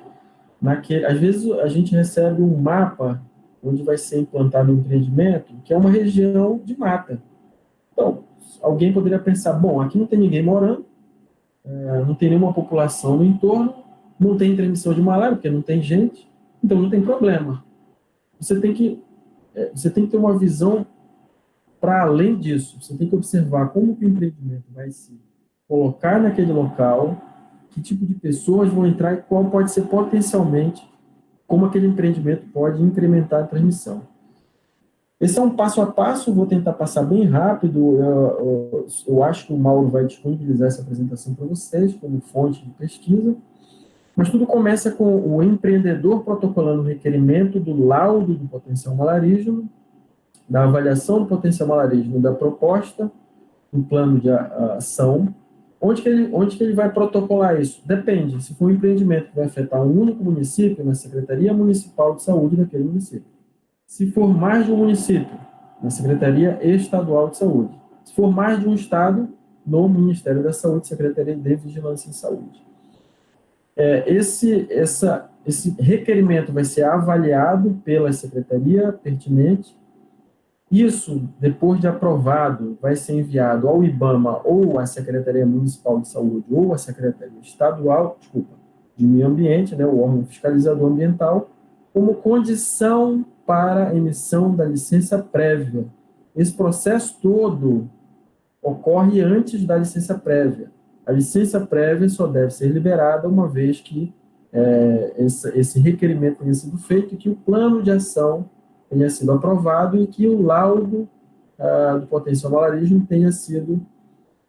às vezes a gente recebe um mapa onde vai ser implantado um empreendimento, que é uma região de mata. Então, alguém poderia pensar, bom, aqui não tem ninguém morando, não tem nenhuma população no entorno, não tem transmissão de malária, porque não tem gente, então não tem problema. Você tem que ter uma visão para além disso. Você tem que observar como que o empreendimento vai se colocar naquele local, que tipo de pessoas vão entrar e qual pode ser potencialmente como aquele empreendimento pode incrementar a transmissão. Esse é um passo a passo, vou tentar passar bem rápido. Eu acho que o Mauro vai disponibilizar essa apresentação para vocês como fonte de pesquisa. Mas tudo começa com o empreendedor protocolando o requerimento do laudo do potencial malarígeno, da avaliação do potencial malarismo da proposta do plano de ação. Onde que ele vai protocolar isso? Depende. Se for um empreendimento que vai afetar um único município, na Secretaria Municipal de Saúde daquele município. Se for mais de um município, na Secretaria Estadual de Saúde. Se for mais de um estado, no Ministério da Saúde, Secretaria de Vigilância em Saúde. Esse requerimento vai ser avaliado pela secretaria pertinente. Isso, depois de aprovado, vai ser enviado ao IBAMA ou à Secretaria Municipal de Saúde ou à Secretaria Estadual, de Meio Ambiente, né, o órgão fiscalizador ambiental, como condição para a emissão da licença prévia. Esse processo todo ocorre antes da licença prévia. A licença prévia só deve ser liberada uma vez que esse requerimento tenha sido feito e que o plano de ação tenha sido aprovado e que o laudo do potencial malarismo tenha sido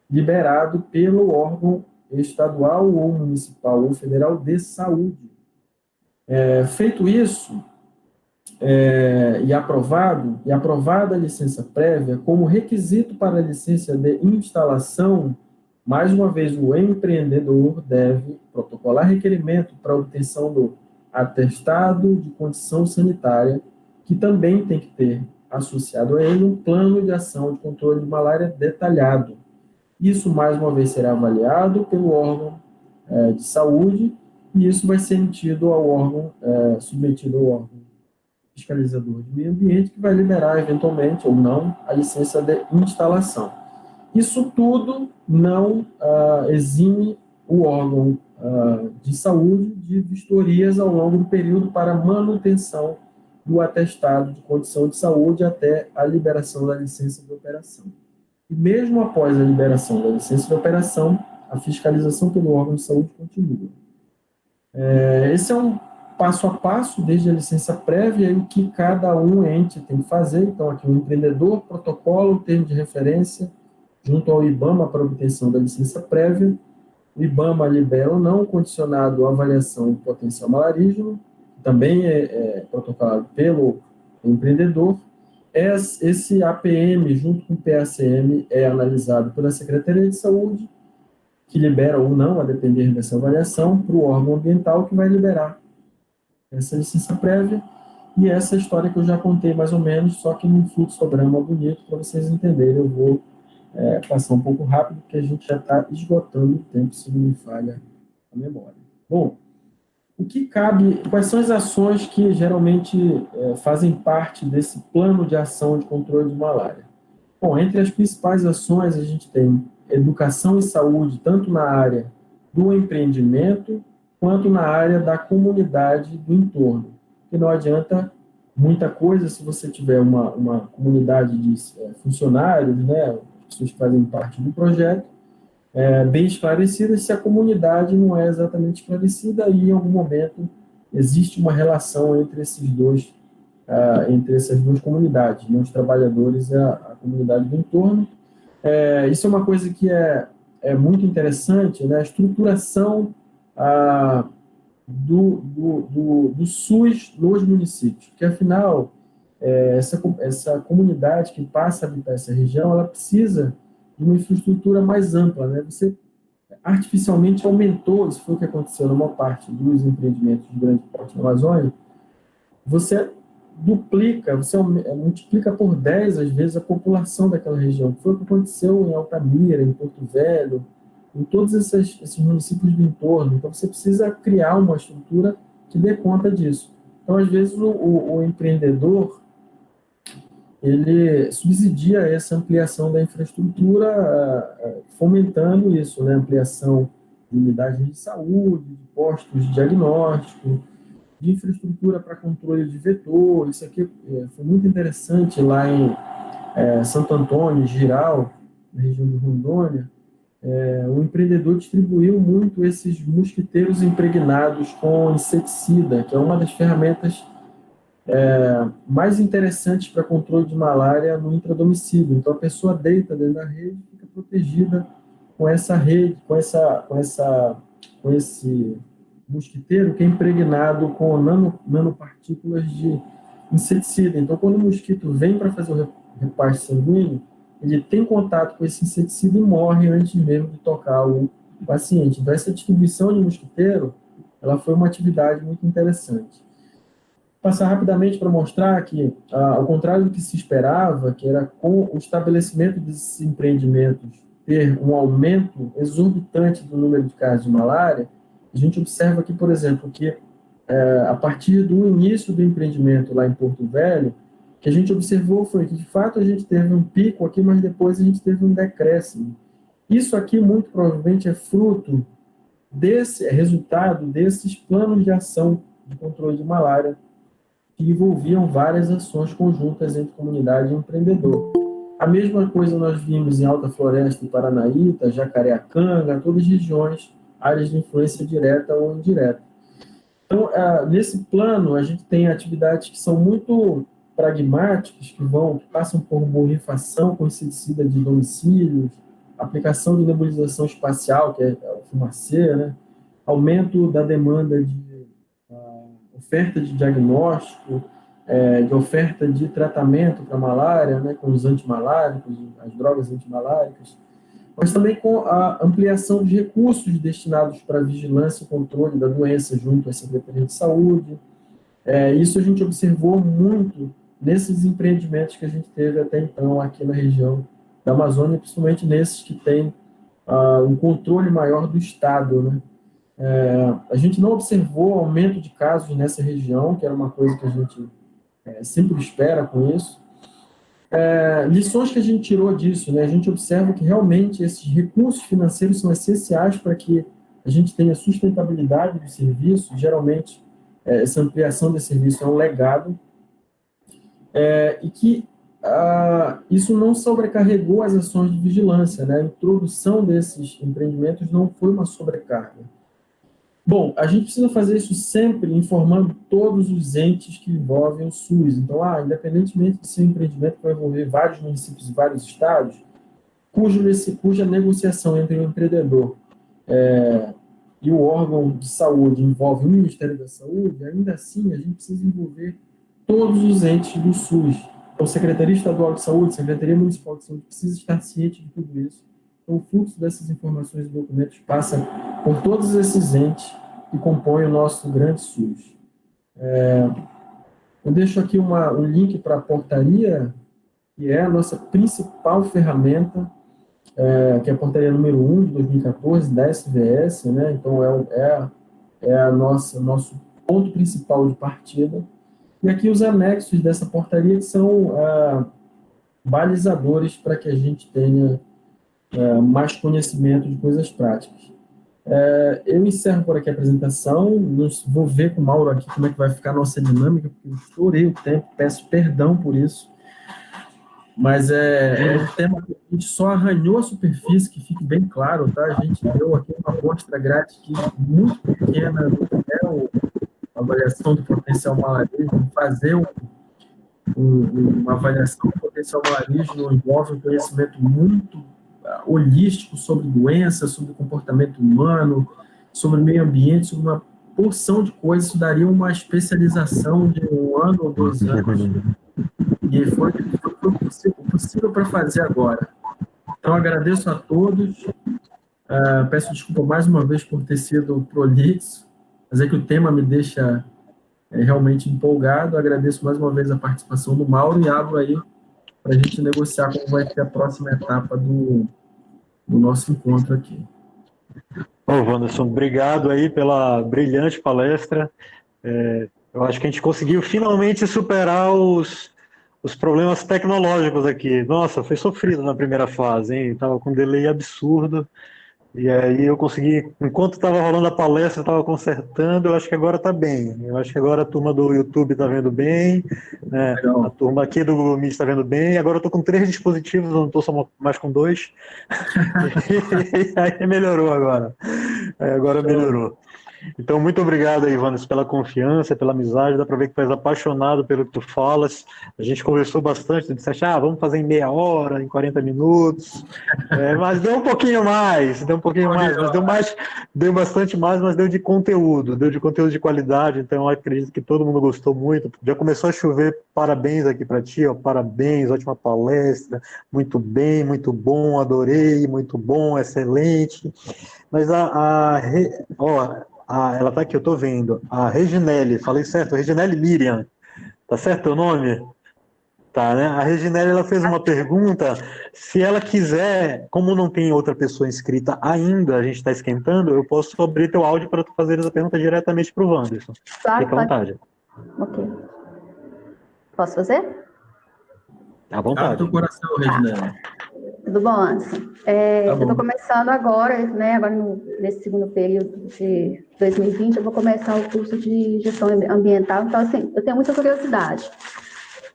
liberado pelo órgão estadual ou municipal ou federal de saúde. Feito isso, e aprovada a licença prévia, como requisito para a licença de instalação, mais uma vez o empreendedor deve protocolar requerimento para obtenção do atestado de condição sanitária, que também tem que ter associado a ele um plano de ação de controle de malária detalhado. Isso, mais uma vez, será avaliado pelo órgão de saúde, e isso vai ser emitido ao órgão, submetido ao órgão fiscalizador de meio ambiente, que vai liberar, eventualmente, ou não, a licença de instalação. Isso tudo não exime o órgão de saúde de vistorias ao longo do período para manutenção do atestado de condição de saúde até a liberação da licença de operação. E mesmo após a liberação da licença de operação, a fiscalização pelo órgão de saúde continua. Esse é um passo a passo, desde a licença prévia, e o que cada ente tem que fazer. Então, aqui o empreendedor protocola o termo de referência junto ao IBAMA para obtenção da licença prévia. O IBAMA libera ou não, condicionado à avaliação do potencial malarígeno, que também é protocolado pelo empreendedor. Esse APM, junto com o PACM, é analisado pela Secretaria de Saúde, que libera ou não, a depender dessa avaliação, para o órgão ambiental, que vai liberar essa licença prévia. E essa história que eu já contei mais ou menos, só que num fluxograma bonito, para vocês entenderem. Eu vou passar um pouco rápido, porque a gente já está esgotando o tempo, se não me falha a memória. Bom, o que cabe, quais são as ações que geralmente fazem parte desse plano de ação de controle de malária? Bom, entre as principais ações, a gente tem educação e saúde, tanto na área do empreendimento, quanto na área da comunidade do entorno. Porque não adianta muita coisa se você tiver uma comunidade de funcionários, né, pessoas que fazem parte do projeto, bem esclarecida, se a comunidade não é exatamente esclarecida, e em algum momento existe uma relação entre entre essas duas comunidades, né, os trabalhadores e a comunidade do entorno. Isso é uma coisa que é muito interessante, né, a estruturação do SUS nos municípios, porque afinal essa comunidade que passa a habitar essa região, ela precisa de uma infraestrutura mais ampla, né? Você artificialmente aumentou, isso foi o que aconteceu na maior parte dos empreendimentos de grande porte na Amazônia, você duplica, você multiplica por 10, às vezes, a população daquela região. Foi o que aconteceu em Altamira, em Porto Velho, em todos esses municípios do entorno. Então, você precisa criar uma estrutura que dê conta disso. Então, às vezes, o empreendedor, ele subsidia essa ampliação da infraestrutura, fomentando isso, né? Ampliação de unidades de saúde, de postos de diagnóstico, de infraestrutura para controle de vetor. Isso aqui foi muito interessante lá em Santo Antônio, Giral, na região de Rondônia. O empreendedor distribuiu muito esses mosquiteiros impregnados com inseticida, que é uma das ferramentas mais interessantes para controle de malária no intradomicílio. Então, a pessoa deita dentro da rede, fica protegida com essa rede, com esse mosquiteiro que é impregnado com nanopartículas de inseticida. Então, quando o mosquito vem para fazer o repasse sanguíneo, ele tem contato com esse inseticida e morre antes mesmo de tocar o paciente. Então, essa distribuição de mosquiteiro, ela foi uma atividade muito interessante. Passar rapidamente para mostrar que, ao contrário do que se esperava, que era com o estabelecimento desses empreendimentos ter um aumento exorbitante do número de casos de malária, a gente observa aqui, por exemplo, que a partir do início do empreendimento lá em Porto Velho, que a gente observou foi que, de fato, a gente teve um pico aqui, mas depois a gente teve um decréscimo. Isso aqui, muito provavelmente, é fruto é resultado desses planos de ação de controle de malária que envolviam várias ações conjuntas entre comunidade e empreendedor. A mesma coisa nós vimos em Alta Floresta e Paranaíta, Jacareacanga, todas as regiões, áreas de influência direta ou indireta. Então, nesse plano, a gente tem atividades que são muito pragmáticas, que passam por borrifação com inseticida de domicílios, aplicação de nebulização espacial, que é o fumacê, né? Aumento da demanda de oferta de diagnóstico, de oferta de tratamento para malária, né, com os antimaláricos, as drogas antimaláricas, mas também com a ampliação de recursos destinados para vigilância e controle da doença junto à Secretaria de Saúde. Isso a gente observou muito nesses empreendimentos que a gente teve até então aqui na região da Amazônia, principalmente nesses que têm um controle maior do Estado, né? A gente não observou aumento de casos nessa região, que era uma coisa que a gente sempre espera com isso. Lições que a gente tirou disso, né? A gente observa que realmente esses recursos financeiros são essenciais para que a gente tenha sustentabilidade do serviço. Geralmente, essa ampliação desse serviço é um legado, e que isso não sobrecarregou as ações de vigilância, né? A introdução desses empreendimentos não foi uma sobrecarga. Bom, a gente precisa fazer isso sempre informando todos os entes que envolvem o SUS. Então, independentemente de ser um empreendimento que vai envolver vários municípios e vários estados, cuja negociação entre o empreendedor e o órgão de saúde envolve o Ministério da Saúde, ainda assim a gente precisa envolver todos os entes do SUS. Então, Secretaria Estadual de Saúde, Secretaria Municipal de Saúde, precisa estar ciente de tudo isso. Então, o fluxo dessas informações e documentos passa por todos esses entes que compõem o nosso grande SUS. Eu deixo aqui um link para a portaria, que é a nossa principal ferramenta, que é a portaria número 1 de 2014, da SVS, né? Então, nosso ponto principal de partida. E aqui os anexos dessa portaria que são balizadores para que a gente tenha mais conhecimento de coisas práticas. Eu encerro por aqui a apresentação, vou ver com o Mauro aqui como é que vai ficar a nossa dinâmica, porque eu estourei o tempo, peço perdão por isso, mas é um tema que a gente só arranhou a superfície, que fique bem claro, tá? A gente deu aqui uma amostra grátis muito pequena do que é a avaliação do potencial malarismo. Fazer uma avaliação do potencial malarismo envolve um conhecimento muito holístico sobre doença, sobre comportamento humano, sobre meio ambiente, sobre uma porção de coisas. Isso daria uma especialização de 1 ano ou 2 anos. E foi possível para fazer agora. Então, agradeço a todos. Peço desculpa mais uma vez por ter sido prolixo, mas é que o tema me deixa realmente empolgado. Agradeço mais uma vez a participação do Mauro e abro aí para a gente negociar como vai ser a próxima etapa do nosso encontro aqui. Wanderson, obrigado aí pela brilhante palestra. Eu acho que a gente conseguiu finalmente superar os problemas tecnológicos aqui. Nossa, foi sofrido na primeira fase, hein? Estava com um delay absurdo. E aí eu consegui, enquanto estava rolando a palestra, eu estava consertando. Eu acho que agora está bem. Eu acho que agora a turma do YouTube está vendo bem, né? A turma aqui do Google Meet está vendo bem. Agora eu estou com 3 dispositivos, eu não estou só mais com 2. E aí melhorou agora. Agora melhorou. Então, muito obrigado, Ivanes, pela confiança, pela amizade. Dá para ver que tu és apaixonado pelo que tu falas. A gente conversou bastante, tu disseste, vamos fazer em meia hora, em 40 minutos. Mas deu um pouquinho mais, mas deu mais, deu bastante mais, mas deu de conteúdo de qualidade. Então, eu acredito que todo mundo gostou muito. Já começou a chover parabéns aqui para ti, ó, parabéns, ótima palestra, muito bem, muito bom, adorei, muito bom, excelente. Mas ela tá aqui, eu tô vendo. A Reginelli, falei certo? Reginelli Miriam, tá certo o nome? Tá, né? A Reginelli, ela fez uma pergunta, se ela quiser, como não tem outra pessoa inscrita ainda, a gente está esquentando, eu posso abrir teu áudio para tu fazer essa pergunta diretamente para o Wanderson. Claro, Fica à vontade. Ok. Posso fazer? À vontade. Abre teu coração, Reginelli. Tudo bom, Anderson? Tá eu bom. estou começando agora, né? Agora nesse segundo período de 2020, eu vou começar o curso de gestão ambiental. Então, assim, eu tenho muita curiosidade.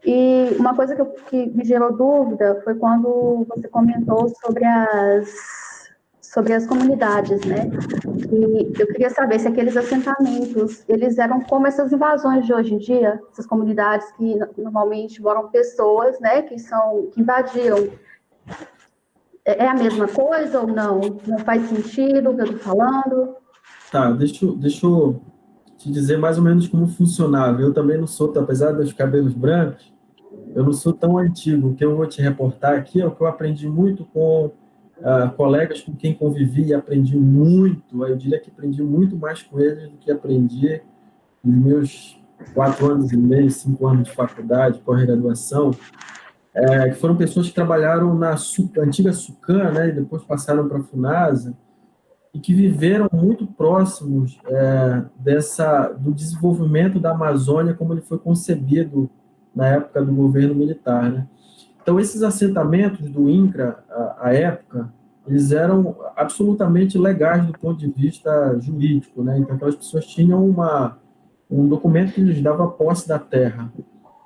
E uma coisa que me gerou dúvida foi quando você comentou sobre as comunidades, né? E eu queria saber se aqueles assentamentos, eles eram como essas invasões de hoje em dia, essas comunidades que normalmente moram pessoas, né, que invadiram. É a mesma coisa ou não? Não faz sentido o que eu estou falando? Tá, deixa eu te dizer mais ou menos como funcionava. Eu também não sou, apesar dos cabelos brancos, eu não sou tão antigo. O que eu vou te reportar aqui é o que eu aprendi muito com colegas com quem convivi e aprendi muito. Eu diria que aprendi muito mais com eles do que aprendi nos meus 4 anos e meio, 5 anos de faculdade, pós-graduação, que foram pessoas que trabalharam na antiga Sucan, né, e depois passaram para a Funasa, e que viveram muito próximos do desenvolvimento da Amazônia como ele foi concebido na época do governo militar, né? Então, esses assentamentos do INCRA, à época, eles eram absolutamente legais do ponto de vista jurídico, né? Então, aquelas pessoas tinham um documento que lhes dava posse da terra,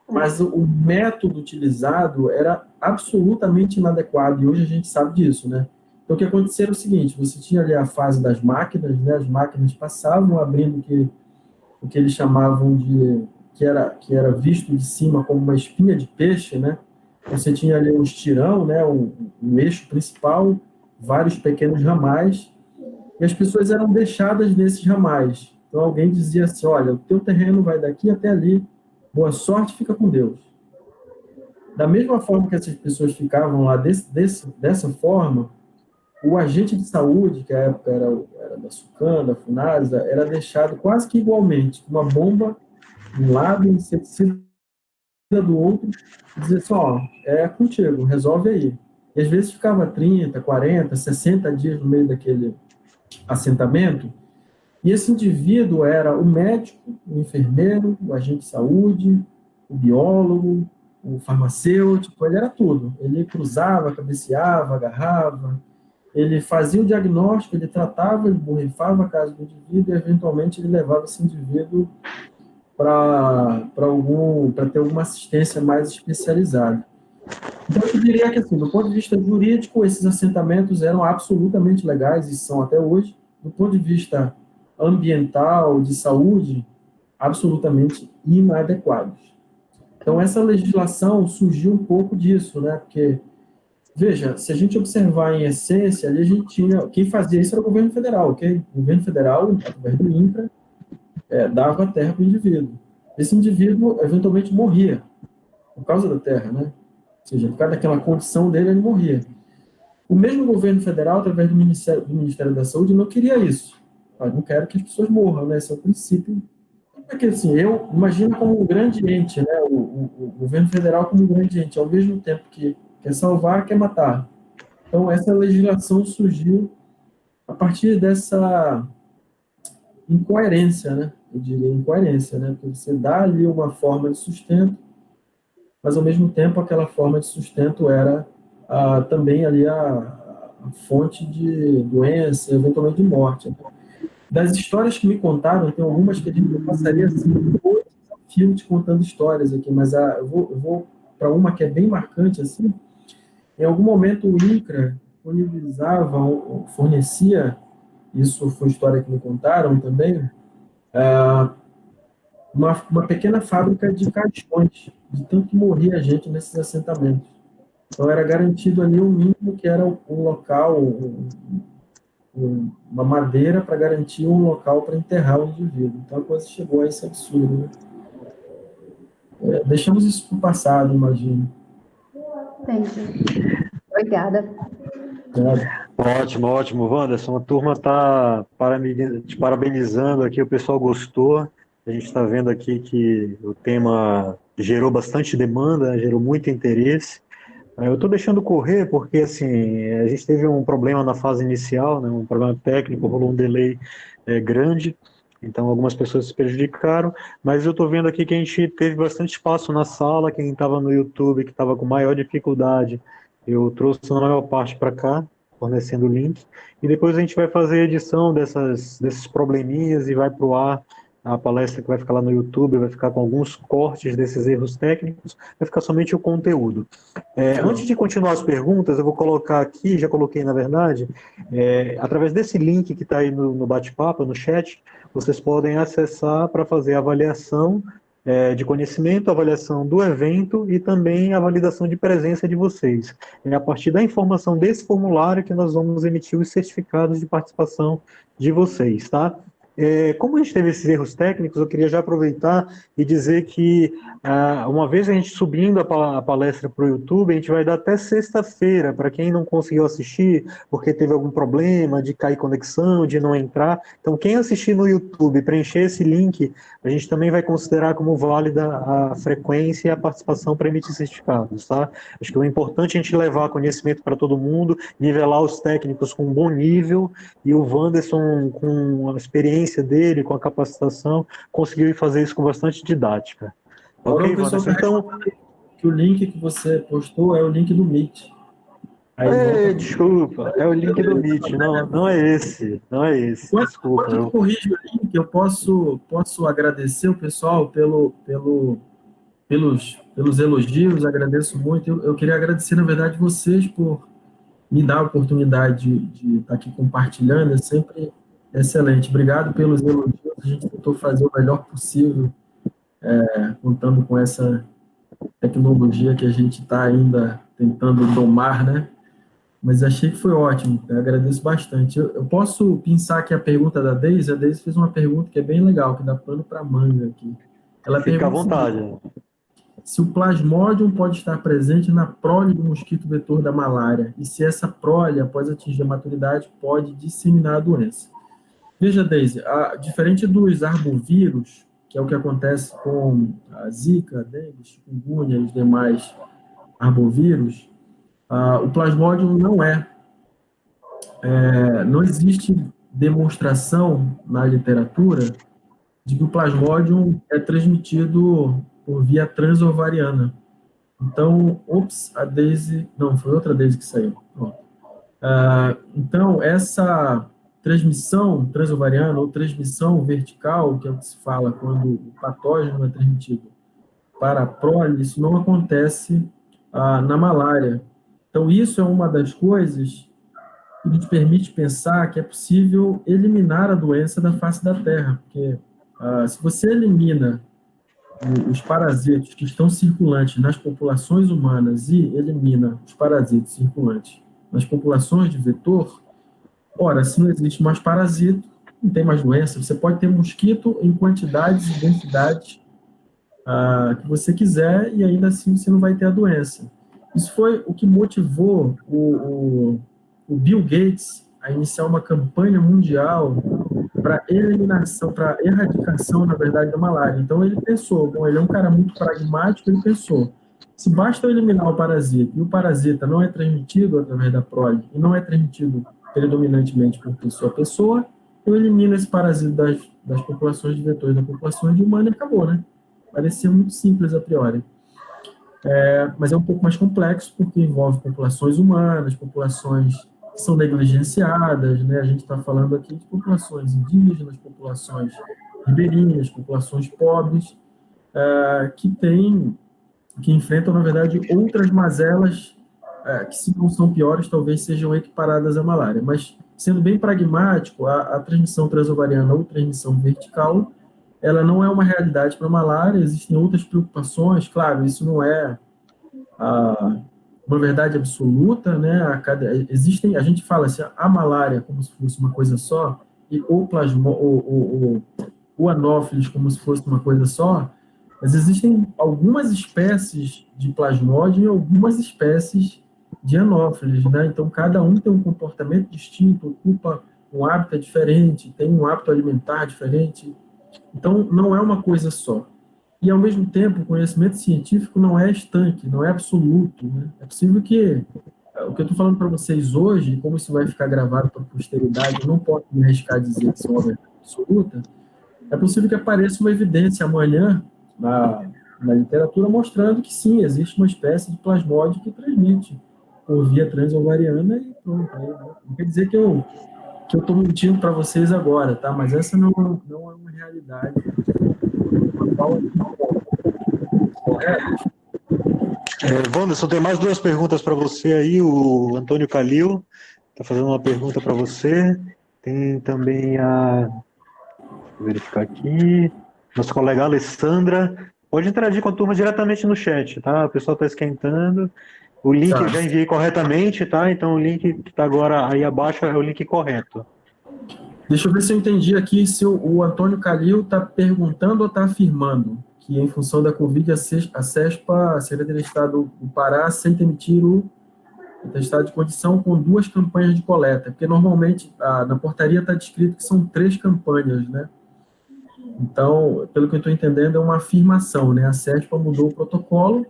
mas o método utilizado era absolutamente inadequado, e hoje a gente sabe disso, né? Então, o que acontecia era o seguinte, você tinha ali a fase das máquinas, né? As máquinas passavam abrindo o que eles chamavam que era visto de cima como uma espinha de peixe, né? Você tinha ali um estirão, né? Um eixo principal, vários pequenos ramais, e as pessoas eram deixadas nesses ramais. Então, alguém dizia assim, olha, o teu terreno vai daqui até ali, boa sorte, fica com Deus. Da mesma forma que essas pessoas ficavam lá dessa forma, o agente de saúde, que à época era da Sucan, da Funasa, era deixado quase que igualmente, com uma bomba de um lado e inseticida do outro, e dizia assim, é contigo, resolve aí. E às vezes ficava 30, 40, 60 dias no meio daquele assentamento, e esse indivíduo era o médico, o enfermeiro, o agente de saúde, o biólogo, o farmacêutico, ele era tudo. Ele cruzava, cabeceava, agarrava, ele fazia o diagnóstico, ele tratava, ele borrifava a casa do indivíduo e, eventualmente, ele levava esse indivíduo para ter alguma assistência mais especializada. Então, eu diria que, assim, do ponto de vista jurídico, esses assentamentos eram absolutamente legais e são até hoje. Do ponto de vista ambiental, de saúde, absolutamente inadequados. Então, essa legislação surgiu um pouco disso, né? Porque, veja, se a gente observar em essência, ali a gente tinha... Quem fazia isso era o governo federal, ok? O governo federal, através do INCRA, dava a terra para o indivíduo. Esse indivíduo, eventualmente, morria por causa da terra, né? Ou seja, por causa daquela condição dele, ele morria. O mesmo governo federal, através do Ministério da Saúde, não queria isso. Eu não quero que as pessoas morram, né? Esse é o princípio. Porque, assim, eu imagino como um grande ente, né? O governo federal como um grande ente, ao mesmo tempo que quer salvar, quer matar. Então, essa legislação surgiu a partir dessa incoerência, né? Eu diria incoerência, né? Porque você dá ali uma forma de sustento, mas, ao mesmo tempo, aquela forma de sustento era também ali a fonte de doença, eventualmente de morte. Das histórias que me contaram, tem algumas que eu passaria assim, 8 desafios contando histórias aqui, mas eu vou para uma que é bem marcante, assim. Em algum momento o INCRA disponibilizava, fornecia isso foi história que me contaram também, uma pequena fábrica de caixões, de tanto que morria gente nesses assentamentos. Então, era garantido ali o mínimo que era um local, uma madeira para garantir um local para enterrar o indivíduo. Então, a coisa chegou a esse absurdo. Né? Deixamos isso para o passado, imagino. Entendi. Obrigada. Ótimo, ótimo, Wanderson. A turma está te parabenizando aqui, o pessoal gostou. A gente está vendo aqui que o tema gerou bastante demanda, né, gerou muito interesse. Eu estou deixando correr porque assim, a gente teve um problema na fase inicial, né, um problema técnico, rolou um delay grande, então algumas pessoas se prejudicaram, mas eu estou vendo aqui que a gente teve bastante espaço na sala, quem estava no YouTube, que estava com maior dificuldade, eu trouxe a maior parte para cá, fornecendo o link, e depois a gente vai fazer a edição desses probleminhas e vai para o ar. A palestra que vai ficar lá no YouTube vai ficar com alguns cortes desses erros técnicos, vai ficar somente o conteúdo. Antes de continuar as perguntas, eu vou colocar aqui, já coloquei na verdade, através desse link que está aí no bate-papo, no chat, vocês podem acessar para fazer a avaliação de conhecimento, avaliação do evento e também a validação de presença de vocês. É a partir da informação desse formulário que nós vamos emitir os certificados de participação de vocês, tá? Como a gente teve esses erros técnicos, eu queria já aproveitar e dizer que, uma vez a gente subindo a palestra para o YouTube, a gente vai dar até sexta-feira, para quem não conseguiu assistir, porque teve algum problema de cair conexão, de não entrar. Então, quem assistir no YouTube, preencher esse link, a gente também vai considerar como válida a frequência e a participação para emitir certificados, tá? Acho que o importante é a gente levar conhecimento para todo mundo, nivelar os técnicos com um bom nível, e o Wanderson, com a experiência dele, com a capacitação, conseguiu fazer isso com bastante didática. Ok, Wanderson? Então, que o link que você postou é o link do Meet. Desculpa, é o link do Meet, não é esse, desculpa. Enquanto eu corrijo o link, eu posso agradecer o pessoal pelos elogios, agradeço muito. Eu queria agradecer, na verdade, vocês por me dar a oportunidade de estar aqui compartilhando, é sempre excelente. Obrigado pelos elogios, a gente tentou fazer o melhor possível, contando com essa tecnologia que a gente está ainda tentando domar, né? Mas achei que foi ótimo, eu agradeço bastante. Eu posso pensar aqui a pergunta da Deise? A Deise fez uma pergunta que é bem legal, que dá pano para manga aqui. Ela Fica à vontade. Se o Plasmodium pode estar presente na prole do mosquito vetor da malária, e se essa prole, após atingir a maturidade, pode disseminar a doença. Veja, Deise, diferente dos arbovírus, que é o que acontece com a Zika, a dengue, chikungunya e os demais arbovírus, o Plasmodium não existe demonstração na literatura de que o Plasmodium é transmitido por via transovariana. Então, a Deise... Não, foi outra Deise que saiu. Então, essa transmissão transovariana ou transmissão vertical, que é o que se fala quando o patógeno é transmitido para a prole, isso não acontece na malária. Então, isso é uma das coisas que nos permite pensar que é possível eliminar a doença da face da Terra, porque se você elimina os parasitos que estão circulantes nas populações humanas e elimina os parasitos circulantes nas populações de vetor, ora, se não existe mais parasito, não tem mais doença. Você pode ter mosquito em quantidades e densidades que você quiser e ainda assim você não vai ter a doença. Isso foi o que motivou o Bill Gates a iniciar uma campanha mundial para eliminação, para erradicação, na verdade, da malária. Então ele pensou, ele é um cara muito pragmático, ele pensou, se basta eu eliminar o parasita, e o parasita não é transmitido através da prole, e não é transmitido predominantemente por pessoa a pessoa, eu elimino esse parasita das populações de vetores, da população de humana e acabou, né? Parecia muito simples a priori. Mas é um pouco mais complexo, porque envolve populações humanas, populações que são negligenciadas, né? A gente está falando aqui de populações indígenas, populações ribeirinhas, populações pobres, que enfrentam, na verdade, outras mazelas que, se não são piores, talvez sejam equiparadas à malária. Mas sendo bem pragmático, a transmissão transovariana ou transmissão vertical, ela não é uma realidade para a malária, existem outras preocupações, claro, isso não é uma verdade absoluta, né? A gente fala assim, a malária como se fosse uma coisa só, e o anófilis como se fosse uma coisa só, mas existem algumas espécies de plasmódio e algumas espécies de anófilis, né? Então, cada um tem um comportamento distinto, ocupa um hábitat diferente, tem um hábito alimentar diferente. Então, não é uma coisa só. E, ao mesmo tempo, o conhecimento científico não é estanque, não é absoluto, né? É possível que o que eu estou falando para vocês hoje, como isso vai ficar gravado para a posteridade, eu não posso me arriscar a dizer que isso é uma verdade absoluta, é possível que apareça uma evidência amanhã na literatura mostrando que sim, existe uma espécie de plasmódio que transmite por via transovariana e pronto. Aí, né? Não quer dizer que eu estou mentindo para vocês agora, tá? Mas essa não é uma realidade. Correto? Wanderson, tem mais duas perguntas para você aí. O Antônio Calil está fazendo uma pergunta para você. Tem também vou verificar aqui. Nossa colega Alessandra. Pode interagir com a turma diretamente no chat, tá? O pessoal está esquentando. O link eu já enviei corretamente, tá? Então o link que está agora aí abaixo é o link correto. Deixa eu ver se eu entendi aqui se o Antônio Calil está perguntando ou está afirmando que, em função da Covid, a CESPA, a Secretaria de Estado do Pará, aceita emitir o atestado de condição com 2 campanhas de coleta, porque normalmente na portaria está descrito que são 3 campanhas, né? Então, pelo que eu estou entendendo, é uma afirmação, né? A CESPA mudou o protocolo.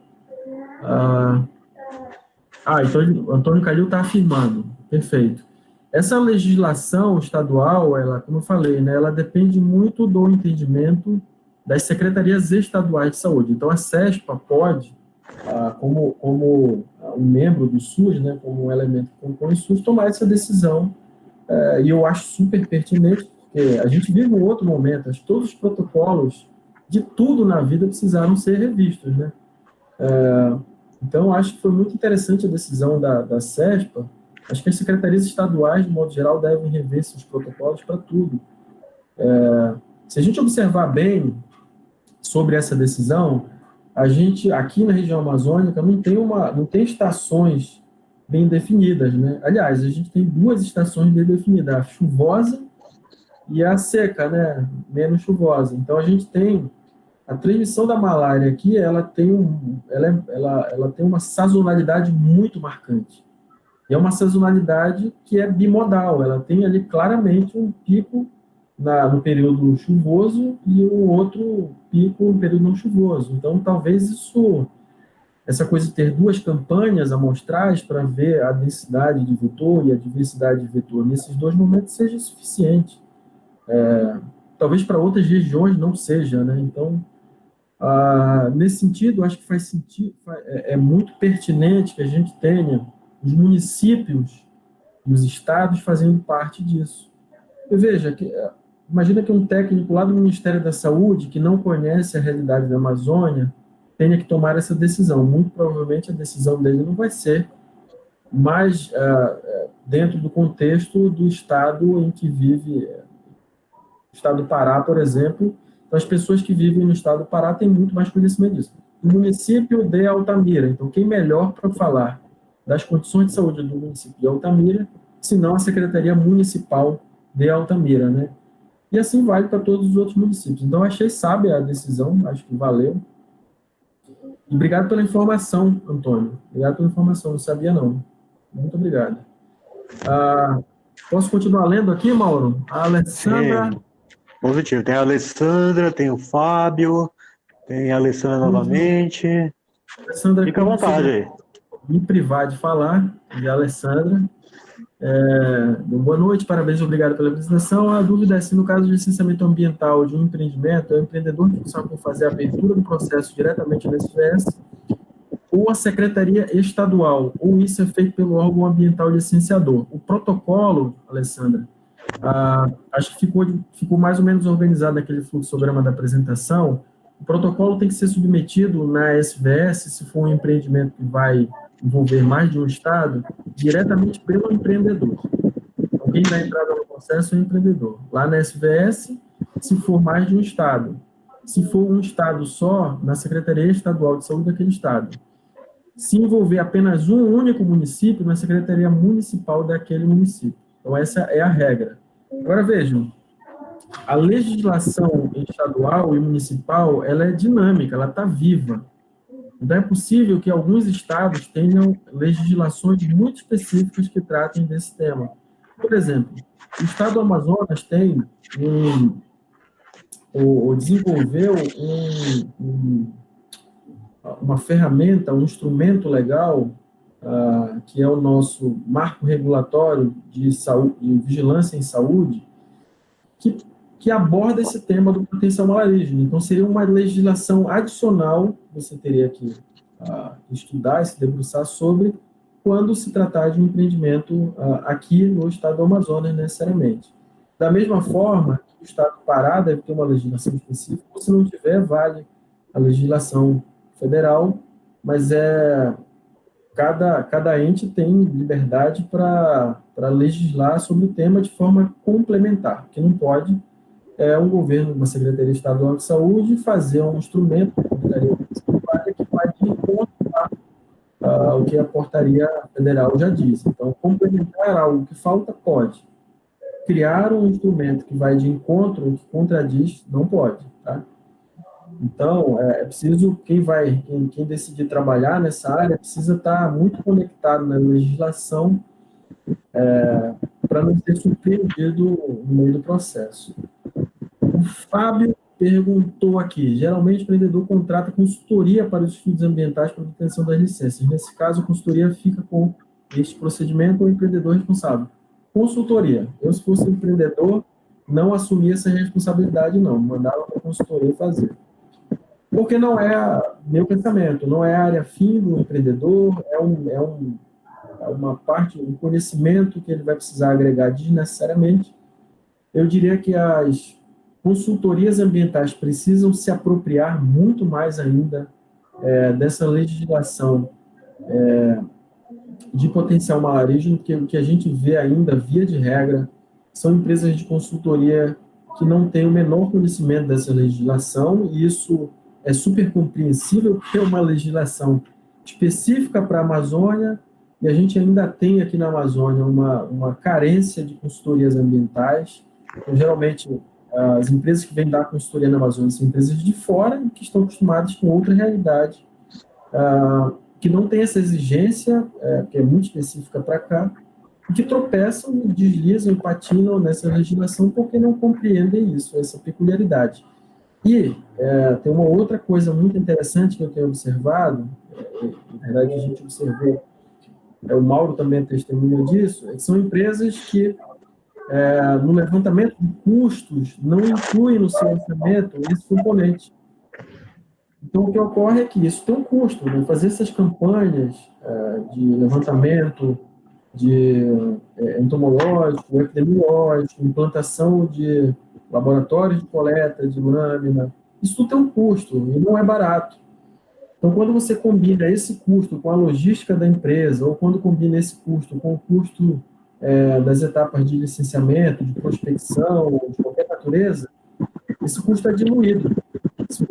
Então o Antônio Calil está afirmando, perfeito. Essa legislação estadual, ela, como eu falei, né, ela depende muito do entendimento das secretarias estaduais de saúde. Então, a CESPA pode, como um membro do SUS, né, como um elemento que compõe o SUS, tomar essa decisão. E eu acho super pertinente, porque a gente vive um outro momento, acho que todos os protocolos de tudo na vida precisaram ser revistos, né? Então, acho que foi muito interessante a decisão da CESPA. Acho que as secretarias estaduais, de modo geral, devem rever seus protocolos para tudo. Se a gente observar bem sobre essa decisão, a gente, aqui na região amazônica, não tem estações bem definidas, né? Aliás, a gente tem 2 estações bem definidas, a chuvosa e a seca, né? Menos chuvosa. Então, a gente tem a transmissão da malária aqui, ela tem uma sazonalidade muito marcante. E é uma sazonalidade que é bimodal, ela tem ali claramente um pico no período chuvoso e um outro pico no período não chuvoso. Então, talvez essa coisa de ter 2 campanhas amostrais para ver a densidade de vetor e a diversidade de vetor nesses 2 momentos seja suficiente. Talvez para outras regiões não seja, né? Então, nesse sentido, acho que faz sentido, é muito pertinente que a gente tenha os municípios e os estados fazendo parte disso. E veja, imagina que um técnico lá do Ministério da Saúde, que não conhece a realidade da Amazônia, tenha que tomar essa decisão. Muito provavelmente a decisão dele não vai ser mais dentro do contexto do estado em que vive, o estado do Pará, por exemplo. Então, as pessoas que vivem no estado do Pará têm muito mais conhecimento disso. O município de Altamira, então, quem melhor para falar das condições de saúde do município de Altamira, senão a Secretaria Municipal de Altamira, né? E assim vale para todos os outros municípios. Então, achei sábia a decisão, acho que valeu. E obrigado pela informação, Antônio. Obrigado pela informação, não sabia não. Muito obrigado. Posso continuar lendo aqui, Mauro? A Alessandra... Sim. Positivo. Tem a Alessandra, tem o Fábio, tem a Alessandra novamente. Alessandra, fica à vontade aí. Me privar de falar, de Alessandra. Boa noite, parabéns, obrigado pela apresentação. A dúvida é se, no caso de licenciamento ambiental de um empreendimento, é o empreendedor responsável por fazer a abertura do processo diretamente na SVS, ou a secretaria estadual, ou isso é feito pelo órgão ambiental licenciador. O protocolo, Alessandra, acho que ficou mais ou menos organizado naquele fluxograma da apresentação. O protocolo tem que ser submetido na SVS, se for um empreendimento que vai envolver mais de um estado, diretamente pelo empreendedor. Então, quem dá entrada no processo é o empreendedor. Lá na SVS, se for mais de um estado. Se for um estado só, na Secretaria Estadual de Saúde daquele estado. Se envolver apenas um único município, na Secretaria Municipal daquele município. Então, essa é a regra. Agora, vejam, a legislação estadual e municipal, ela é dinâmica, ela está viva. Então, é possível que alguns estados tenham legislações muito específicas que tratem desse tema. Por exemplo, o estado do Amazonas tem ou desenvolveu uma ferramenta, um instrumento legal, que é o nosso marco regulatório de saúde, de vigilância em saúde, que aborda esse tema do potencial malarígeno. Então, seria uma legislação adicional, você teria que estudar e se debruçar sobre, quando se tratar de um empreendimento aqui no estado do Amazonas, necessariamente. Da mesma forma, o estado do Pará deve ter uma legislação específica, ou se não tiver, vale a legislação federal, mas cada ente tem liberdade para legislar sobre o tema de forma complementar, que não pode um governo, uma Secretaria Estadual de Saúde, fazer um instrumento que vai de encontro o que a portaria federal já diz. Então, complementar algo que falta, pode. Criar um instrumento que vai de encontro, que contradiz, não pode. Tá? Então, é preciso, quem decidir trabalhar nessa área, precisa estar muito conectado na legislação para não ser surpreendido no meio do processo. O Fábio perguntou aqui, geralmente o empreendedor contrata consultoria para os estudos ambientais para a obtenção das licenças. Nesse caso, a consultoria fica com este procedimento ou o empreendedor responsável. Consultoria. Eu, se fosse empreendedor, não assumia essa responsabilidade, não. Mandava para a consultoria fazer. Porque não é meu pensamento, não é a área fim do empreendedor, é uma parte, um conhecimento que ele vai precisar agregar desnecessariamente. Eu diria que as consultorias ambientais precisam se apropriar muito mais ainda dessa legislação de potencial malarígeno, porque o que a gente vê ainda, via de regra, são empresas de consultoria que não têm o menor conhecimento dessa legislação, e isso é super compreensível, porque é uma legislação específica para a Amazônia, e a gente ainda tem aqui na Amazônia uma carência de consultorias ambientais. Então, geralmente, as empresas que vêm dar consultoria na Amazônia são empresas de fora, que estão acostumadas com outra realidade, que não tem essa exigência, que é muito específica para cá, e que tropeçam, deslizam e patinam nessa legislação porque não compreendem isso, essa peculiaridade. E tem uma outra coisa muito interessante que eu tenho observado, na verdade a gente observou, o Mauro também é testemunha disso, que são empresas que, no levantamento de custos, não incluem no seu orçamento esse componente. Então, o que ocorre é que isso tem um custo, né? Fazer essas campanhas de levantamento, de entomológico, epidemiológico, implantação de laboratórios de coleta de lâmina, isso tudo tem um custo e não é barato. Então, quando você combina esse custo com a logística da empresa, ou quando combina esse custo com o custo das etapas de licenciamento, de prospecção, de qualquer natureza, esse custo é diluído. Se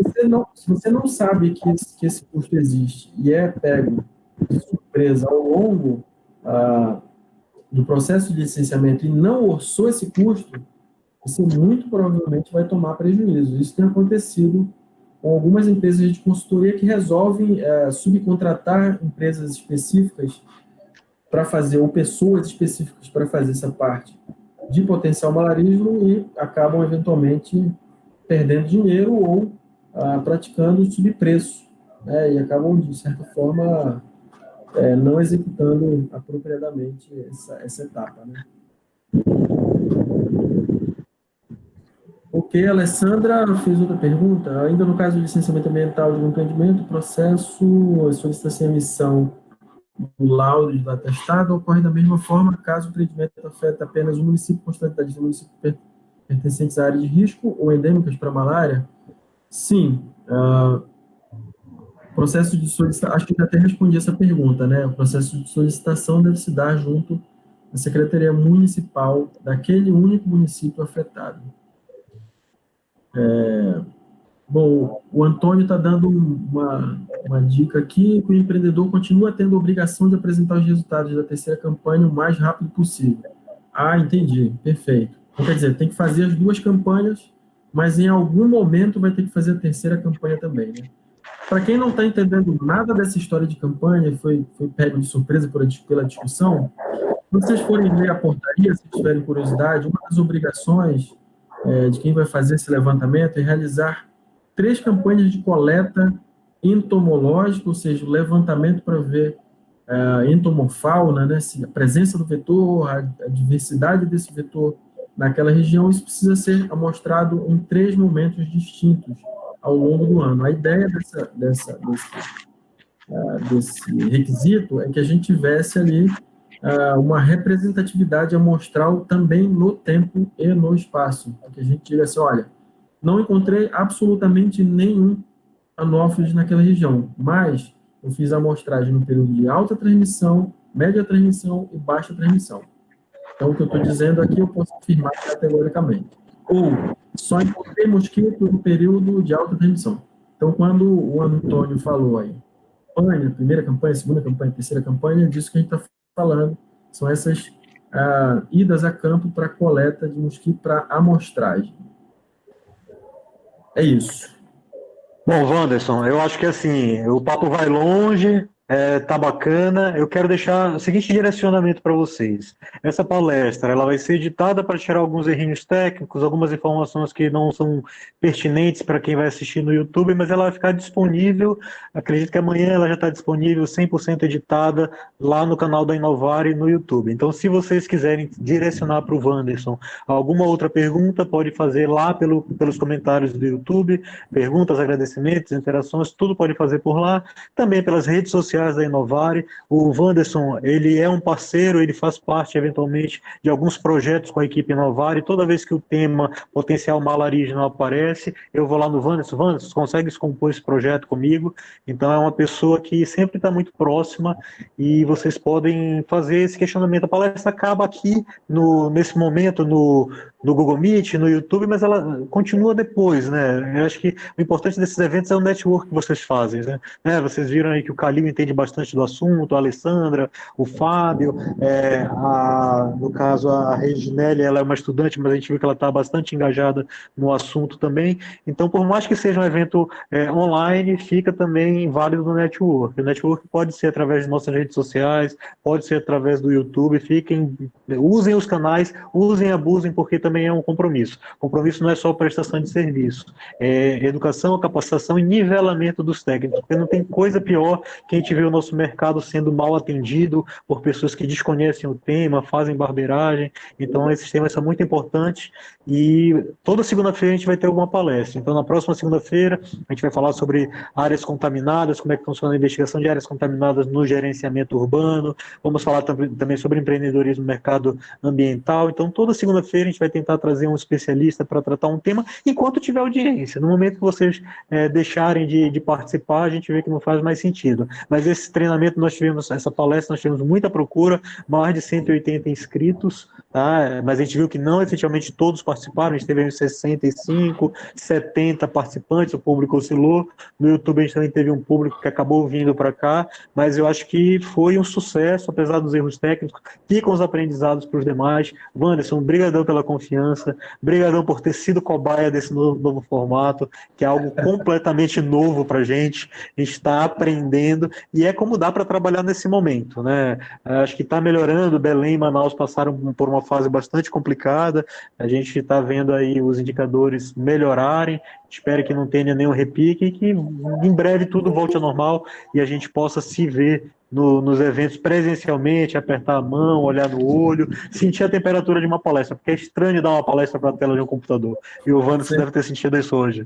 você não sabe que esse custo existe e é pego de surpresa ao longo do processo de licenciamento e não orçou esse custo, você muito provavelmente vai tomar prejuízo. Isso tem acontecido com algumas empresas de consultoria que resolvem subcontratar empresas específicas para fazer, ou pessoas específicas para fazer essa parte de potencial malarígeno e acabam eventualmente perdendo dinheiro ou praticando subpreço, né, e acabam, de certa forma, não executando apropriadamente essa etapa. Né? Ok, a Alessandra fez outra pergunta. Ainda no caso do licenciamento ambiental de um empreendimento, o processo, a solicitação e emissão do laudo do atestado ocorre da mesma forma caso o empreendimento afeta apenas o município, constante de municípios pertencentes à área de risco ou endêmicas para malária. Sim, processo de solicitação, acho que eu já até respondi essa pergunta, né? O processo de solicitação deve se dar junto a Secretaria Municipal daquele único município afetado. Bom, o Antônio está dando uma dica aqui, que o empreendedor continua tendo a obrigação de apresentar os resultados da terceira campanha o mais rápido possível. Ah, entendi, perfeito. Então, quer dizer, tem que fazer as duas campanhas, mas em algum momento vai ter que fazer a terceira campanha também, né? Para quem não está entendendo nada dessa história de campanha, foi pego de surpresa pela discussão, se vocês forem ler a portaria, se tiverem curiosidade, uma das obrigações de quem vai fazer esse levantamento é realizar 3 campanhas de coleta entomológica, ou seja, o levantamento para ver a entomofauna, né, a presença do vetor, a diversidade desse vetor naquela região. Isso precisa ser amostrado em 3 momentos distintos ao longo do ano. A ideia desse requisito é que a gente tivesse ali uma representatividade amostral também no tempo e no espaço. Que a gente diga assim, olha, não encontrei absolutamente nenhum anófilos naquela região, mas eu fiz a amostragem no período de alta transmissão, média transmissão e baixa transmissão. Então, o que eu estou dizendo aqui, eu posso afirmar categoricamente. Ou, só encontrei mosquito no período de alta transmissão. Então, quando o Antônio falou aí, campanha, primeira campanha, segunda campanha, terceira campanha, é disso que a gente está falando. São essas idas a campo para coleta de mosquito para amostragem. É isso. Bom, Wanderson, eu acho que assim, o papo vai longe, tá bacana. Eu quero deixar o seguinte direcionamento para vocês. Essa palestra, ela vai ser editada para tirar alguns errinhos técnicos, algumas informações que não são pertinentes para quem vai assistir no YouTube, mas ela vai ficar disponível. Acredito que amanhã ela já está disponível 100% editada lá no canal da Inovare no YouTube. Então, se vocês quiserem direcionar para o Wanderson alguma outra pergunta, pode fazer lá pelos comentários do YouTube, perguntas, agradecimentos, interações, tudo pode fazer por lá, também pelas redes sociais da Inovare. O Wanderson, ele é um parceiro, ele faz parte, eventualmente, de alguns projetos com a equipe Inovare. Toda vez que o tema potencial malarígeno aparece, eu vou lá no Wanderson, Wanderson, consegue compor esse projeto comigo? Então, é uma pessoa que sempre está muito próxima e vocês podem fazer esse questionamento. A palestra acaba aqui, nesse momento, no Google Meet, no YouTube, mas ela continua depois, né? Eu acho que o importante desses eventos é o network que vocês fazem, né? Vocês viram aí que o Calil entende bastante do assunto, a Alessandra, o Fábio, no caso a Reginelli, ela é uma estudante, mas a gente viu que ela está bastante engajada no assunto também. Então, por mais que seja um evento online, fica também válido no network. O network pode ser através de nossas redes sociais, pode ser através do YouTube. Usem os canais, usem, abusem, porque também é um compromisso. Compromisso não é só prestação de serviço, é educação, capacitação e nivelamento dos técnicos, porque não tem coisa pior que a gente vê o nosso mercado sendo mal atendido por pessoas que desconhecem o tema, fazem barbeiragem. Então, esses temas são muito importantes e toda segunda-feira a gente vai ter alguma palestra. Então, na próxima segunda-feira, a gente vai falar sobre áreas contaminadas, como é que funciona a investigação de áreas contaminadas no gerenciamento urbano. Vamos falar também sobre empreendedorismo no mercado ambiental. Então, toda segunda-feira a gente vai tentar trazer um especialista para tratar um tema enquanto tiver audiência. No momento que vocês deixarem de participar, a gente vê que não faz mais sentido. Mas esse treinamento, essa palestra, nós tivemos muita procura, mais de 180 inscritos, tá? Mas a gente viu que não efetivamente todos participaram, a gente teve uns 65, 70 participantes, o público oscilou. No YouTube a gente também teve um público que acabou vindo para cá, mas eu acho que foi um sucesso, apesar dos erros técnicos, ficam os aprendizados para os demais. Wanderson, brigadão pela confiança, brigadão por ter sido cobaia desse novo formato, que é algo completamente novo para a gente está aprendendo, e é como dá para trabalhar nesse momento, né? Acho que está melhorando, Belém e Manaus passaram por uma fase bastante complicada, a gente está vendo aí os indicadores melhorarem, espero que não tenha nenhum repique e que em breve tudo volte ao normal e a gente possa se ver nos eventos presencialmente, apertar a mão, olhar no olho, sentir a temperatura de uma palestra, porque é estranho dar uma palestra para a tela de um computador, e o Wanderson deve ter sentido isso hoje.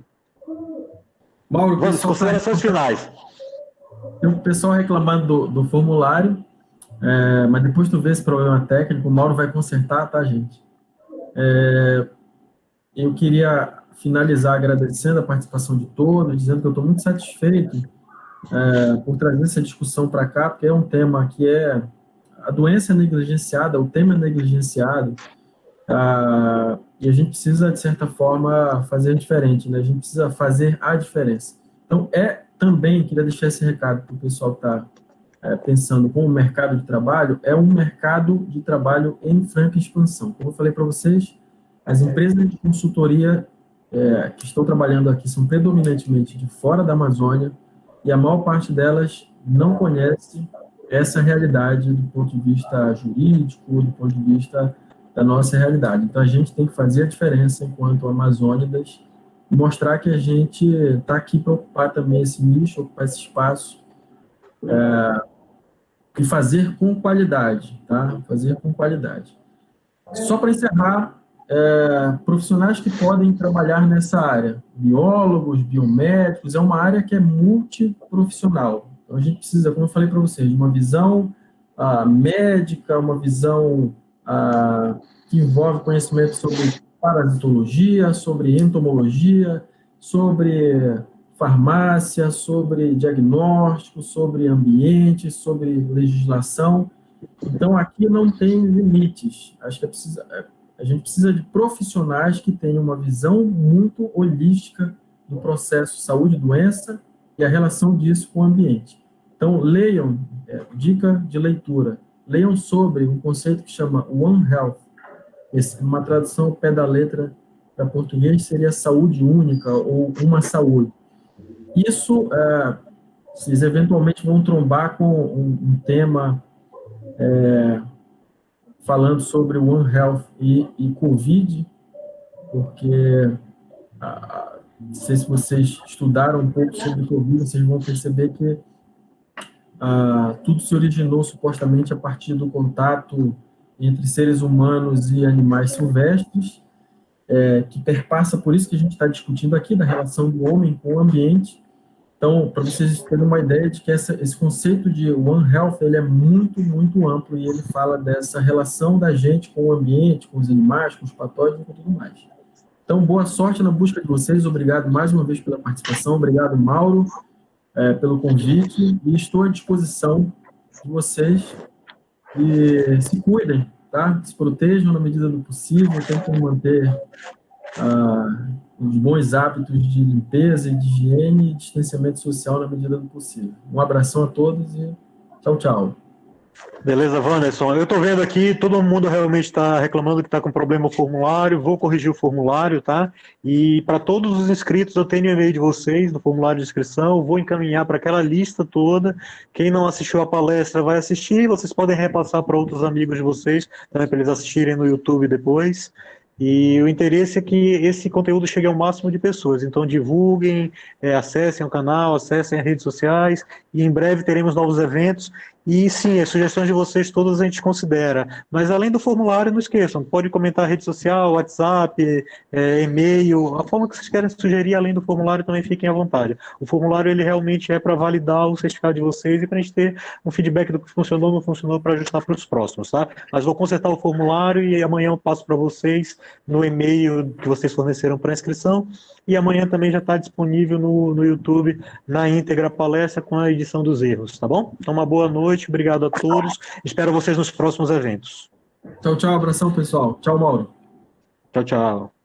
Mauro, Vamos, considerações finais. Tem o pessoal reclamando do formulário, mas depois tu vê esse problema técnico, o Mauro vai consertar, tá, gente? Eu queria finalizar agradecendo a participação de todos, dizendo que eu estou muito satisfeito por trazer essa discussão para cá, porque é um tema que é a doença é negligenciada, o tema é negligenciado, e a gente precisa, de certa forma, fazer diferente, né? A gente precisa fazer a diferença. Então, também, queria deixar esse recado para o pessoal que está pensando como mercado de trabalho, é um mercado de trabalho em franca expansão. Como eu falei para vocês, as empresas de consultoria que estão trabalhando aqui são predominantemente de fora da Amazônia, e a maior parte delas não conhece essa realidade do ponto de vista jurídico, do ponto de vista da nossa realidade. Então, a gente tem que fazer a diferença enquanto amazônidas e mostrar que a gente está aqui para ocupar também esse nicho, ocupar esse espaço, e fazer com qualidade, tá? Fazer com qualidade. Só para encerrar, profissionais que podem trabalhar nessa área, biólogos, biomédicos, é uma área que é multiprofissional. Então, a gente precisa, como eu falei para vocês, de uma visão médica, uma visão que envolve conhecimento sobre parasitologia, sobre entomologia, sobre farmácia, sobre diagnóstico, sobre ambiente, sobre legislação. Então, aqui não tem limites. Acho que a gente precisa de profissionais que tenham uma visão muito holística do processo saúde e doença e a relação disso com o ambiente. Então, leiam, dica de leitura, leiam sobre um conceito que chama One Health. Uma tradução ao pé da letra para português seria saúde única ou uma saúde. Isso, vocês eventualmente vão trombar com um tema falando sobre o One Health e Covid, porque não sei se vocês estudaram um pouco sobre Covid, vocês vão perceber que tudo se originou supostamente a partir do contato entre seres humanos e animais silvestres, que perpassa por isso que a gente está discutindo aqui, da relação do homem com o ambiente. Então, para vocês terem uma ideia de que esse conceito de One Health, ele é muito, muito amplo, e ele fala dessa relação da gente com o ambiente, com os animais, com os patógenos e tudo mais. Então, boa sorte na busca de vocês, obrigado mais uma vez pela participação, obrigado, Mauro, pelo convite, e estou à disposição de vocês, e se cuidem, tá? Se protejam na medida do possível, tentem manter os bons hábitos de limpeza e de higiene e distanciamento social na medida do possível. Um abração a todos e tchau, tchau. Beleza, Wanderson. Eu estou vendo aqui, todo mundo realmente está reclamando que está com problema o formulário, vou corrigir o formulário, tá? E para todos os inscritos, eu tenho o e-mail de vocês no formulário de inscrição, vou encaminhar para aquela lista toda. Quem não assistiu a palestra vai assistir, vocês podem repassar para outros amigos de vocês, também para eles assistirem no YouTube depois. E o interesse é que esse conteúdo chegue ao máximo de pessoas, então divulguem, acessem o canal, acessem as redes sociais, e em breve teremos novos eventos. E sim, as sugestões de vocês todas a gente considera, mas além do formulário, não esqueçam, pode comentar rede social, WhatsApp, e-mail, a forma que vocês querem sugerir além do formulário também fiquem à vontade. O formulário ele realmente é para validar o certificado de vocês e para a gente ter um feedback do que funcionou ou não funcionou para ajustar para os próximos, tá? Mas vou consertar o formulário e amanhã eu passo para vocês no e-mail que vocês forneceram para inscrição, e amanhã também já está disponível no YouTube, na íntegra, a palestra com a edição dos erros, tá bom? Então, uma boa noite, obrigado a todos, espero vocês nos próximos eventos. Tchau, tchau, abração, pessoal. Tchau, Mauro. Tchau, tchau.